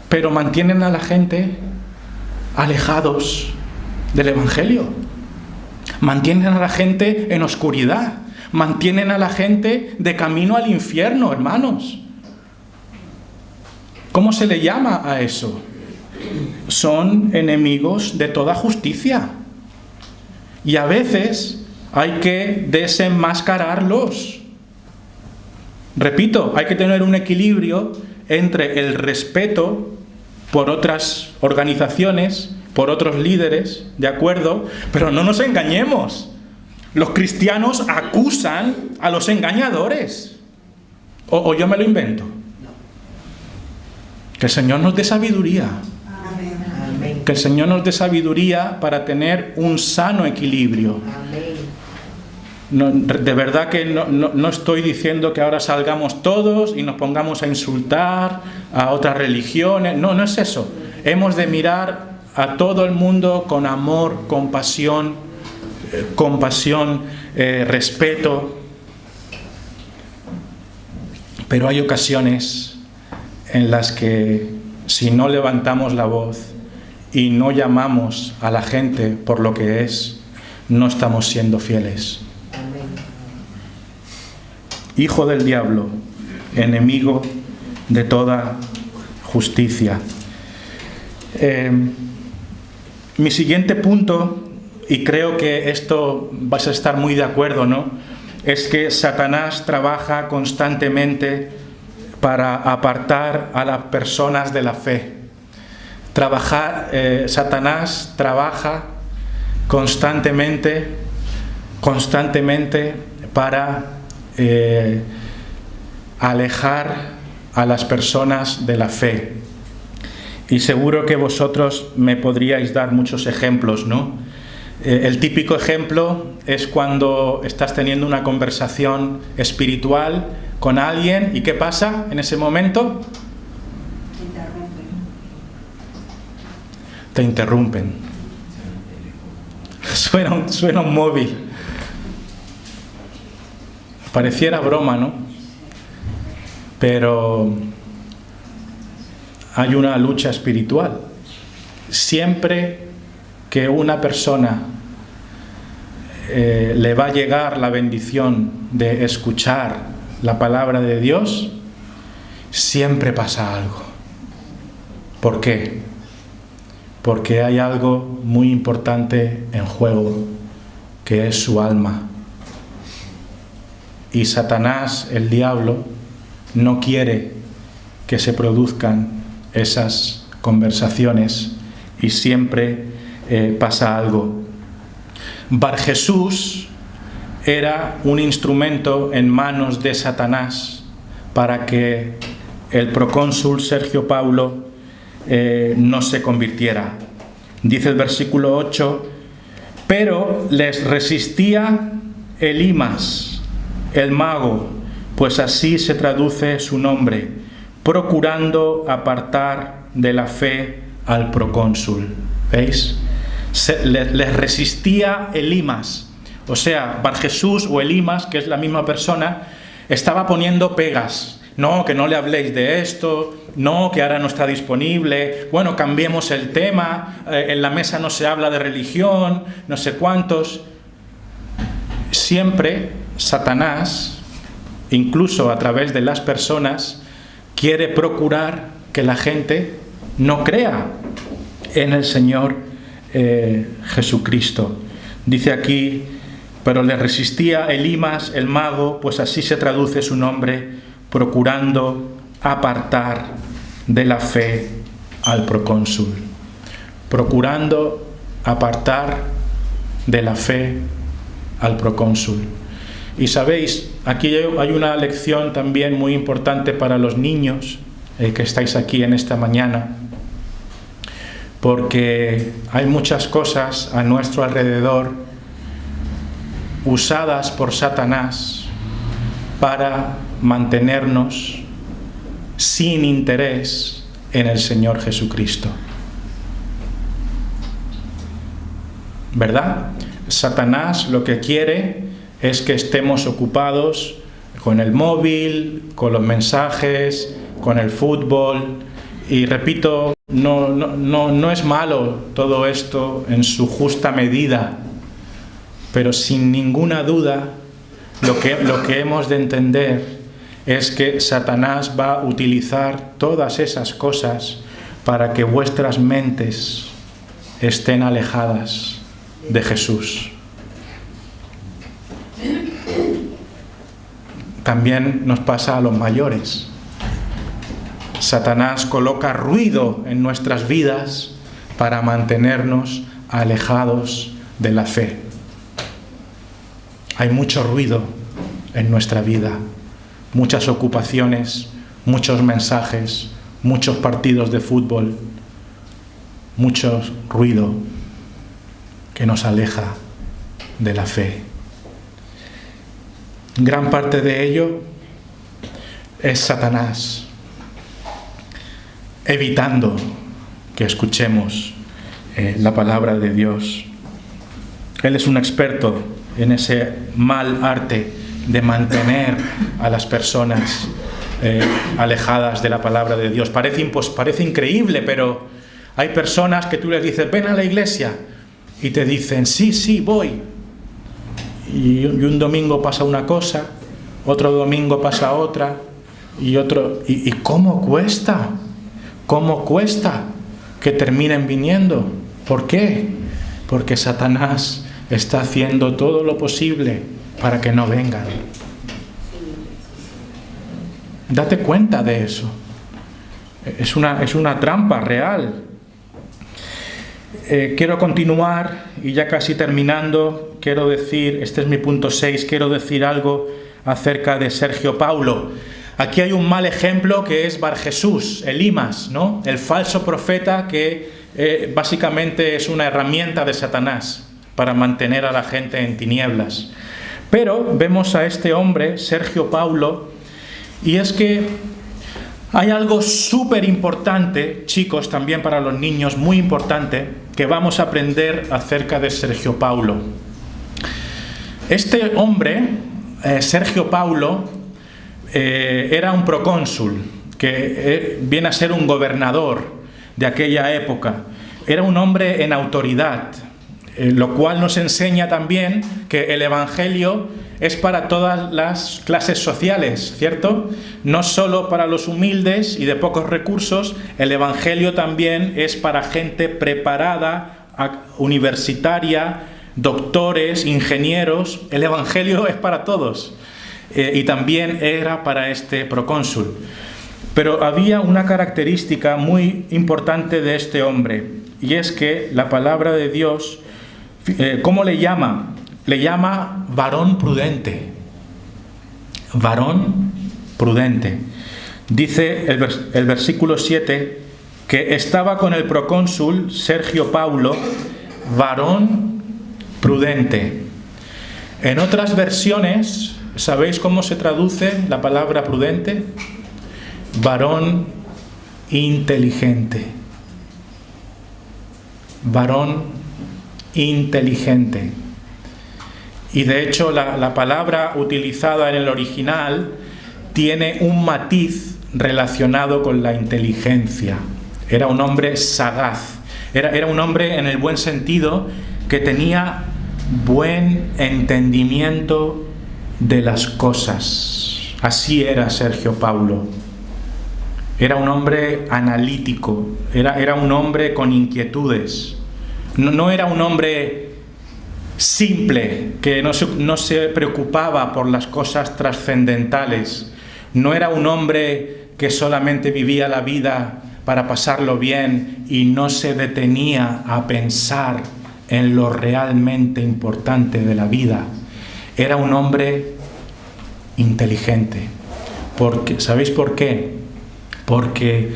pero mantienen a la gente alejados del Evangelio. Mantienen a la gente en oscuridad. Mantienen a la gente de camino al infierno, hermanos. ¿Cómo se le llama a eso? Son enemigos de toda justicia. Y a veces hay que desenmascararlos. Repito, hay que tener un equilibrio entre el respeto por otras organizaciones, por otros líderes, ¿de acuerdo? Pero no nos engañemos. Los cristianos acusan a los engañadores. ¿O yo me lo invento? Que el Señor nos dé sabiduría. Amén. Que el Señor nos dé sabiduría para tener un sano equilibrio. No, de verdad que no estoy diciendo que ahora salgamos todos y nos pongamos a insultar a otras religiones. No es eso. Hemos de mirar a todo el mundo con amor, compasión, respeto. Pero hay ocasiones en las que si no levantamos la voz y no llamamos a la gente por lo que es, no estamos siendo fieles. Hijo del diablo, enemigo de toda justicia. Mi siguiente punto, y creo que esto vas a estar muy de acuerdo, ¿no?, es que Satanás trabaja constantemente para apartar a las personas de la fe. Satanás trabaja constantemente para alejar a las personas de la fe. Y seguro que vosotros me podríais dar muchos ejemplos, ¿no? El típico ejemplo es cuando estás teniendo una conversación espiritual con alguien y ¿qué pasa en ese momento? Te interrumpen. Suena un móvil. Pareciera broma, ¿no? Pero hay una lucha espiritual. Siempre que una persona le va a llegar la bendición de escuchar la palabra de Dios, siempre pasa algo. ¿Por qué? Porque hay algo muy importante en juego, que es su alma. Y Satanás, el diablo, no quiere que se produzcan esas conversaciones y siempre pasa algo. Bar Jesús era un instrumento en manos de Satanás para que el procónsul Sergio Paulo no se convirtiera. Dice el versículo 8: pero les resistía Elimas, el mago, pues así se traduce su nombre, procurando apartar de la fe al procónsul. ¿Veis? Les resistía Elimas. O sea, Bar Jesús o Elimas, que es la misma persona, estaba poniendo pegas. No, que no le habléis de esto, no, que ahora no está disponible, bueno, cambiemos el tema, en la mesa no se habla de religión, no sé cuántos. Siempre Satanás, incluso a través de las personas, quiere procurar que la gente no crea en el Señor Jesucristo. Dice aquí: pero le resistía Elimas, el mago, pues así se traduce su nombre, procurando apartar de la fe al procónsul. Procurando apartar de la fe al procónsul. Y sabéis, aquí hay una lección también muy importante para los niños que estáis aquí en esta mañana, porque hay muchas cosas a nuestro alrededor usadas por Satanás para mantenernos sin interés en el Señor Jesucristo. ¿Verdad? Satanás lo que quiere es que estemos ocupados con el móvil, con los mensajes, con el fútbol. Y repito, no es malo todo esto en su justa medida, pero sin ninguna duda lo que hemos de entender es que Satanás va a utilizar todas esas cosas para que vuestras mentes estén alejadas de Jesús. también nos pasa a los mayores. Satanás coloca ruido en nuestras vidas para mantenernos alejados de la fe. Hay mucho ruido en nuestra vida, muchas ocupaciones, muchos mensajes, muchos partidos de fútbol, mucho ruido que nos aleja de la fe. Gran parte de ello es Satanás evitando que escuchemos la palabra de Dios. Él es un experto en ese mal arte de mantener a las personas alejadas de la palabra de Dios. Parece increíble, pero hay personas que tú les dices, ven a la iglesia, y te dicen, sí, voy. Y un domingo pasa una cosa, otro domingo pasa otra, y otro. ¿Y cómo cuesta? ¿Cómo cuesta que terminen viniendo? ¿Por qué? Porque Satanás está haciendo todo lo posible para que no vengan. Date cuenta de eso. Es una trampa real. Quiero continuar y ya casi terminando, quiero decir, este es mi punto 6, quiero decir algo acerca de Sergio Paulo. Aquí hay un mal ejemplo que es Barjesús, Elimas, ¿no? El falso profeta que básicamente es una herramienta de Satanás para mantener a la gente en tinieblas. Pero vemos a este hombre, Sergio Paulo, y es que hay algo súper importante, chicos, también para los niños, muy importante, que vamos a aprender acerca de Sergio Paulo. Este hombre, Sergio Paulo, era un procónsul, que viene a ser un gobernador de aquella época. Era un hombre en autoridad, lo cual nos enseña también que el Evangelio es para todas las clases sociales, ¿cierto? No solo para los humildes y de pocos recursos, el Evangelio también es para gente preparada, universitaria, doctores, ingenieros. El Evangelio es para todos. Y también era para este procónsul. Pero había una característica muy importante de este hombre, y es que la palabra de Dios, ¿cómo le llama? Le llama varón prudente. Varón prudente. Dice el versículo 7 que estaba con el procónsul Sergio Paulo, varón prudente. En otras versiones, ¿sabéis cómo se traduce la palabra prudente? Varón inteligente. Varón inteligente. Y de hecho la palabra utilizada en el original tiene un matiz relacionado con la inteligencia. Era un hombre sagaz. Era un hombre en el buen sentido que tenía buen entendimiento de las cosas. Así era Sergio Paulo. Era un hombre analítico, era un hombre con inquietudes. No era un hombre simple, que no se preocupaba por las cosas trascendentales. No era un hombre que solamente vivía la vida para pasarlo bien y no se detenía a pensar en lo realmente importante de la vida. Era un hombre inteligente. ¿Sabéis por qué? Porque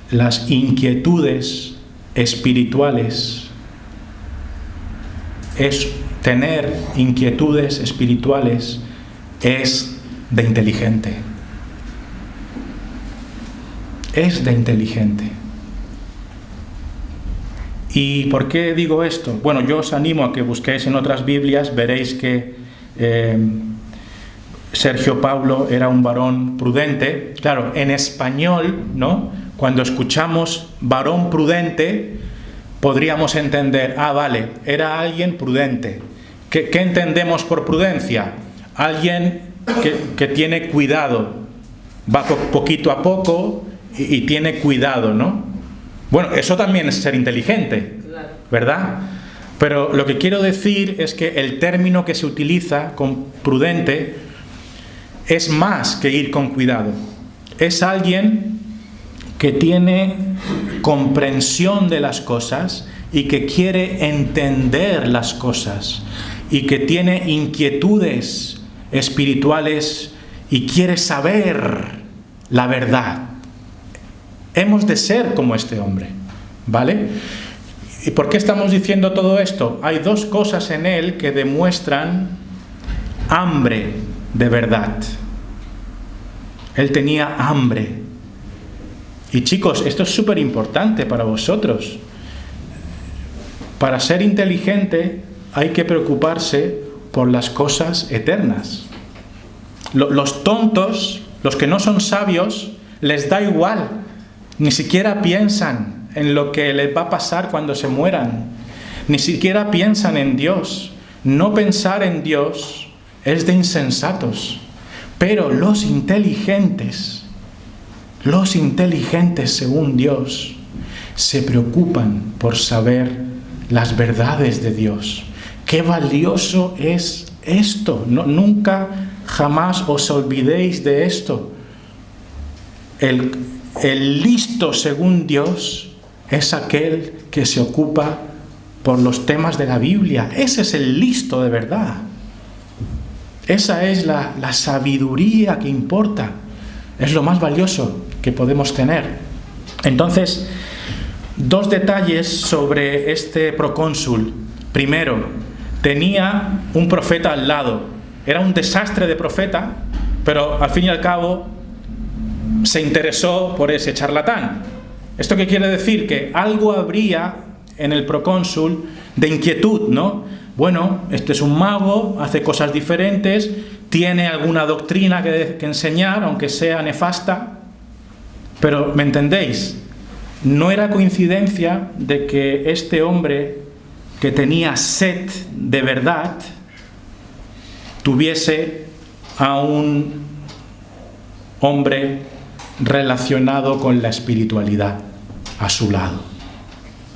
las inquietudes espirituales, tener inquietudes espirituales es de inteligente. Es de inteligente. ¿Y por qué digo esto? Bueno, yo os animo a que busquéis en otras Biblias, veréis que Sergio Paulo era un varón prudente. Claro, en español, ¿no? Cuando escuchamos varón prudente, podríamos entender, vale, era alguien prudente. ¿Qué entendemos por prudencia? Alguien que tiene cuidado, va poquito a poco y tiene cuidado, ¿no? Bueno, eso también es ser inteligente, ¿verdad? Pero lo que quiero decir es que el término que se utiliza con prudente es más que ir con cuidado. Es alguien que tiene comprensión de las cosas y que quiere entender las cosas y que tiene inquietudes espirituales y quiere saber la verdad. Hemos de ser como este hombre, ¿vale? ¿Y por qué estamos diciendo todo esto? Hay dos cosas en él que demuestran hambre de verdad. Él tenía hambre. Y chicos, esto es súper importante para vosotros. Para ser inteligente hay que preocuparse por las cosas eternas. Los tontos, los que no son sabios, les da igual. Ni siquiera piensan en lo que les va a pasar cuando se mueran. Ni siquiera piensan en Dios. No pensar en Dios es de insensatos. Pero los inteligentes según Dios, se preocupan por saber las verdades de Dios. ¡Qué valioso es esto! Nunca, jamás os olvidéis de esto. El listo según Dios es aquel que se ocupa por los temas de la Biblia. Ese es el listo de verdad. Esa es la sabiduría que importa. Es lo más valioso que podemos tener. Entonces, dos detalles sobre este procónsul. Primero, tenía un profeta al lado. Era un desastre de profeta, pero al fin y al cabo se interesó por ese charlatán. ¿Esto qué quiere decir? Que algo habría en el procónsul de inquietud, ¿no? Bueno, este es un mago, hace cosas diferentes, tiene alguna doctrina que enseñar, aunque sea nefasta, pero ¿me entendéis? No era coincidencia de que este hombre que tenía sed de verdad tuviese a un hombre relacionado con la espiritualidad a su lado,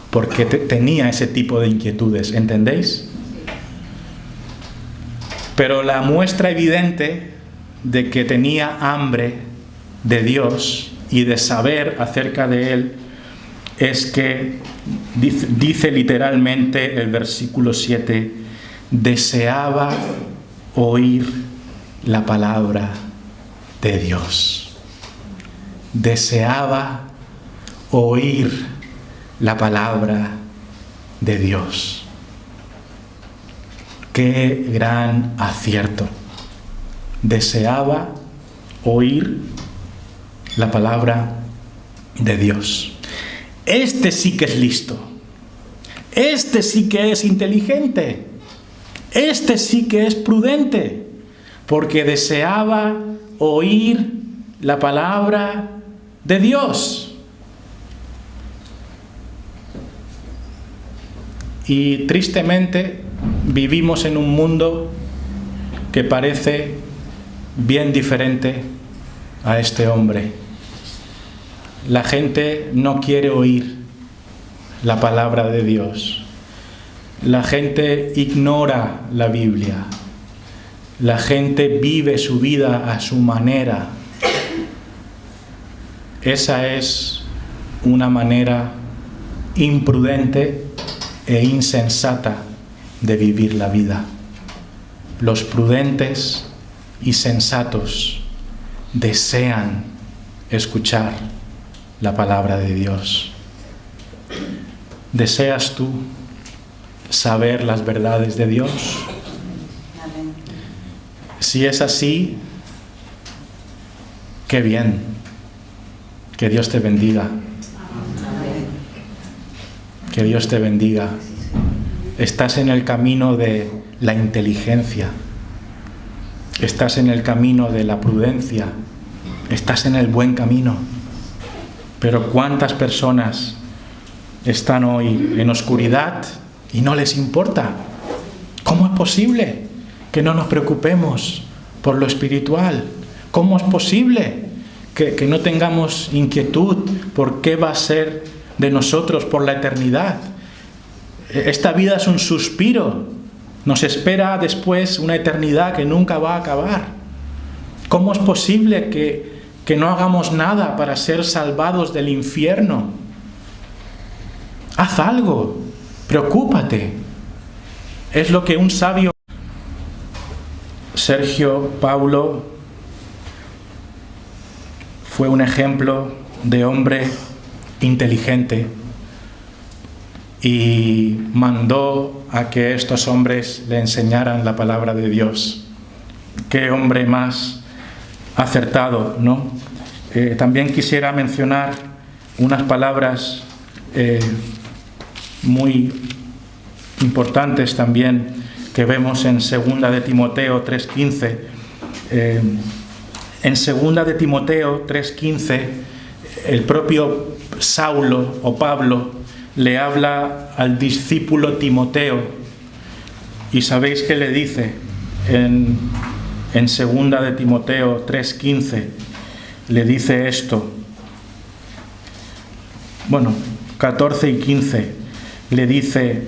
porque tenía ese tipo de inquietudes, ¿entendéis? Pero la muestra evidente de que tenía hambre de Dios y de saber acerca de Él es que dice literalmente el versículo 7, deseaba oír la palabra de Dios. Deseaba oír la palabra de Dios. ¡Qué gran acierto! Deseaba oír la palabra de Dios. Este sí que es listo. Este sí que es inteligente. Este sí que es prudente. Porque deseaba oír la palabra de Dios. Y tristemente vivimos en un mundo que parece bien diferente a este hombre. La gente no quiere oír la palabra de Dios. La gente ignora la Biblia. La gente vive su vida a su manera. Esa es una manera imprudente e insensata de vivir la vida. Los prudentes y sensatos desean escuchar la palabra de Dios. ¿Deseas tú saber las verdades de Dios? Si es así, qué bien. Que Dios te bendiga. Que Dios te bendiga. Estás en el camino de la inteligencia. Estás en el camino de la prudencia. Estás en el buen camino. Pero ¿cuántas personas están hoy en oscuridad y no les importa? ¿Cómo es posible que no nos preocupemos por lo espiritual? ¿Cómo es posible que no tengamos inquietud por qué va a ser de nosotros por la eternidad? Esta vida es un suspiro. Nos espera después una eternidad que nunca va a acabar. ¿Cómo es posible que no hagamos nada para ser salvados del infierno? Haz algo, preocúpate. Es lo que un sabio, Sergio Paulo, fue un ejemplo de hombre inteligente y mandó a que estos hombres le enseñaran la palabra de Dios. Qué hombre más acertado, ¿no? También quisiera mencionar unas palabras muy importantes también que vemos en 2 de Timoteo 3:15. En 2 de Timoteo 3:15, el propio Saulo o Pablo le habla al discípulo Timoteo, y sabéis que le dice en 2 de Timoteo 3:15, le dice esto, 14 y 15, le dice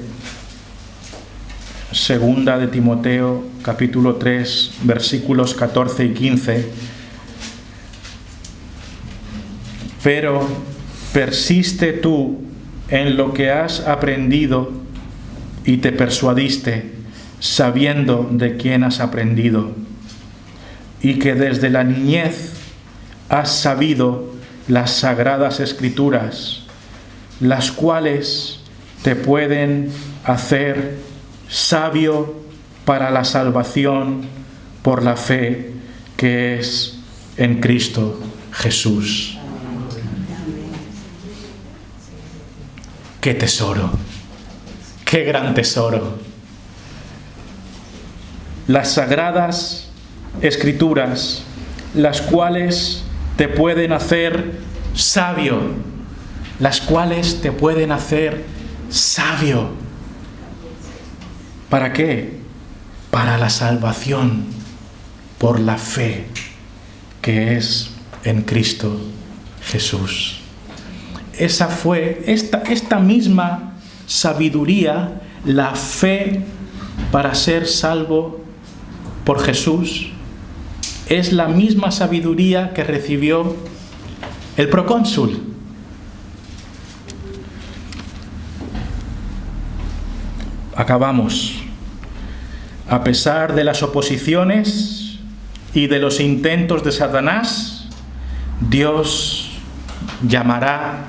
2 de Timoteo capítulo 3 versículos 14 y 15, pero persiste tú en lo que has aprendido y te persuadiste, sabiendo de quién has aprendido, y que desde la niñez has sabido las sagradas Escrituras, las cuales te pueden hacer sabio para la salvación por la fe que es en Cristo Jesús. ¡Qué tesoro! ¡Qué gran tesoro! Las sagradas Escrituras, las cuales te pueden hacer sabio, las cuales te pueden hacer sabio. ¿Para qué? Para la salvación por la fe que es en Cristo Jesús. Esa fue esta misma sabiduría, la fe para ser salvo por Jesús, es la misma sabiduría que recibió el procónsul. Acabamos. A pesar de las oposiciones y de los intentos de Satanás, Dios llamará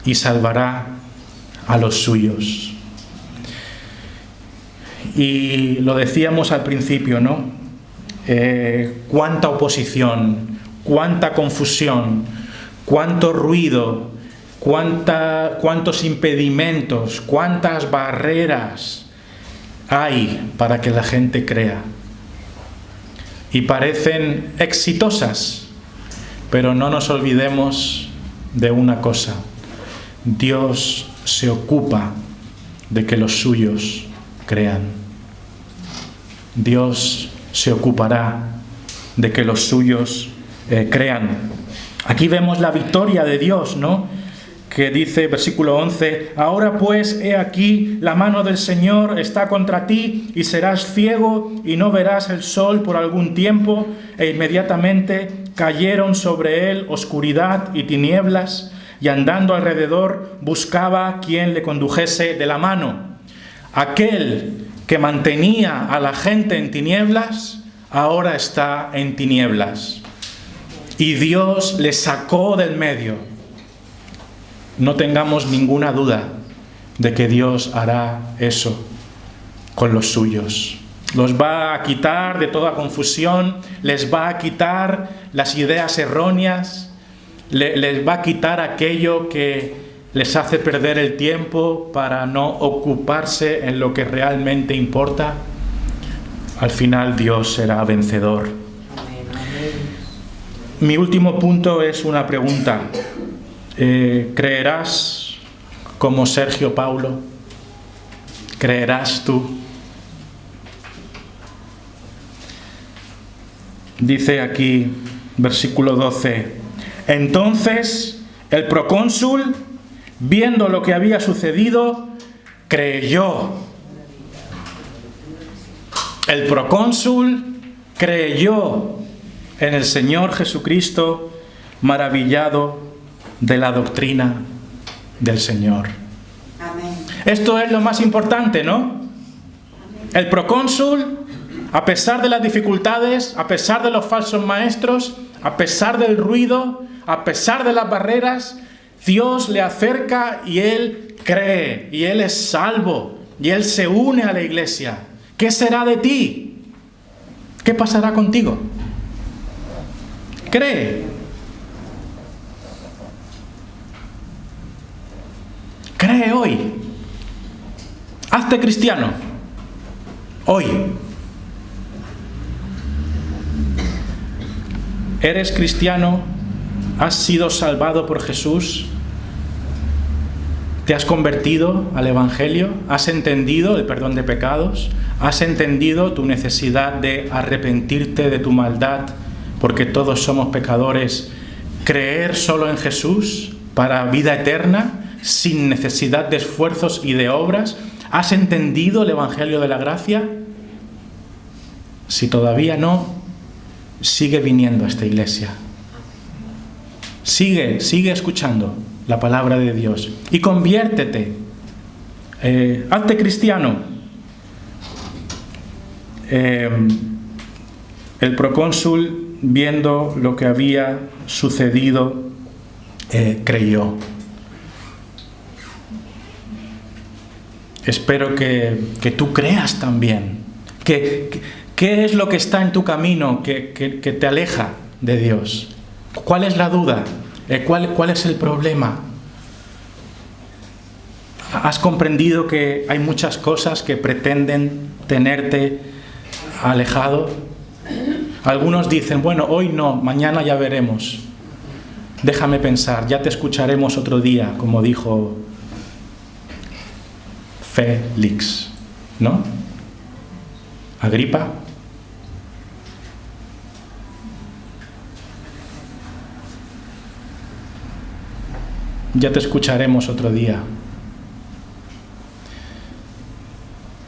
y salvará a los suyos. Y lo decíamos al principio, ¿no? Cuánta oposición, cuánta confusión, cuánto ruido, cuántos impedimentos, cuántas barreras hay para que la gente crea. Y parecen exitosas, pero no nos olvidemos de una cosa: Dios se ocupa de que los suyos crean. Dios se ocupará de que los suyos crean. Aquí vemos la victoria de Dios, ¿no? Que dice, versículo 11, ahora pues, he aquí, la mano del Señor está contra ti, y serás ciego, y no verás el sol por algún tiempo. E inmediatamente cayeron sobre él oscuridad y tinieblas, y andando alrededor buscaba quien le condujese de la mano. Aquel que mantenía a la gente en tinieblas, ahora está en tinieblas. Y Dios le sacó del medio. No tengamos ninguna duda de que Dios hará eso con los suyos. Los va a quitar de toda confusión, les va a quitar las ideas erróneas, les va a quitar aquello que les hace perder el tiempo para no ocuparse en lo que realmente importa. Al final Dios será vencedor. Mi último punto es una pregunta. ¿Creerás como Sergio Paulo? ¿Creerás tú? Dice aquí, versículo 12, entonces el procónsul, viendo lo que había sucedido, creyó. El procónsul creyó. en el Señor Jesucristo, maravillado de la doctrina del Señor. Amén. Esto es lo más importante, ¿no? El procónsul, a pesar de las dificultades, a pesar de los falsos maestros, a pesar del ruido, a pesar de las barreras, Dios le acerca y él cree, y él es salvo, y él se une a la iglesia. ¿Qué será de ti? ¿Qué pasará contigo? Cree. Cree hoy. Hazte cristiano. Hoy. ¿Eres cristiano? ¿Has sido salvado por Jesús? ¿Te has convertido al Evangelio? ¿Has entendido el perdón de pecados? ¿Has entendido tu necesidad de arrepentirte de tu maldad? Porque todos somos pecadores. ¿Creer solo en Jesús para vida eterna, sin necesidad de esfuerzos y de obras? ¿Has entendido el Evangelio de la gracia? Si todavía no, sigue viniendo a esta iglesia. Sigue escuchando la palabra de Dios y conviértete. Hazte cristiano. El procónsul, viendo lo que había sucedido, creyó. Espero que tú creas también. ¿Qué es lo que está en tu camino que te aleja de Dios? ¿Cuál es la duda? ¿Cuál es el problema? ¿Has comprendido que hay muchas cosas que pretenden tenerte alejado? Algunos dicen, bueno, hoy no, mañana ya veremos. Déjame pensar, ya te escucharemos otro día, como dijo Félix, ¿no? Agripa. Ya te escucharemos otro día.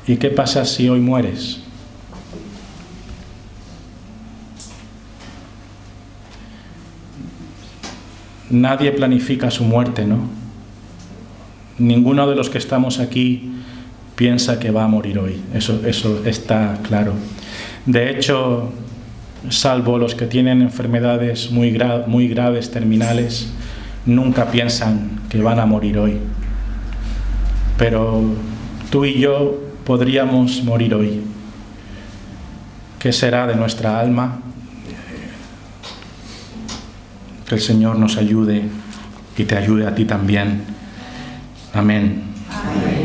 ¿Y qué pasa si hoy mueres? Nadie planifica su muerte, ¿no? Ninguno de los que estamos aquí piensa que va a morir hoy. Eso está claro. De hecho, salvo los que tienen enfermedades muy graves, terminales, nunca piensan que van a morir hoy. Pero tú y yo podríamos morir hoy. ¿Qué será de nuestra alma? Que el Señor nos ayude y te ayude a ti también. Amén. Amén.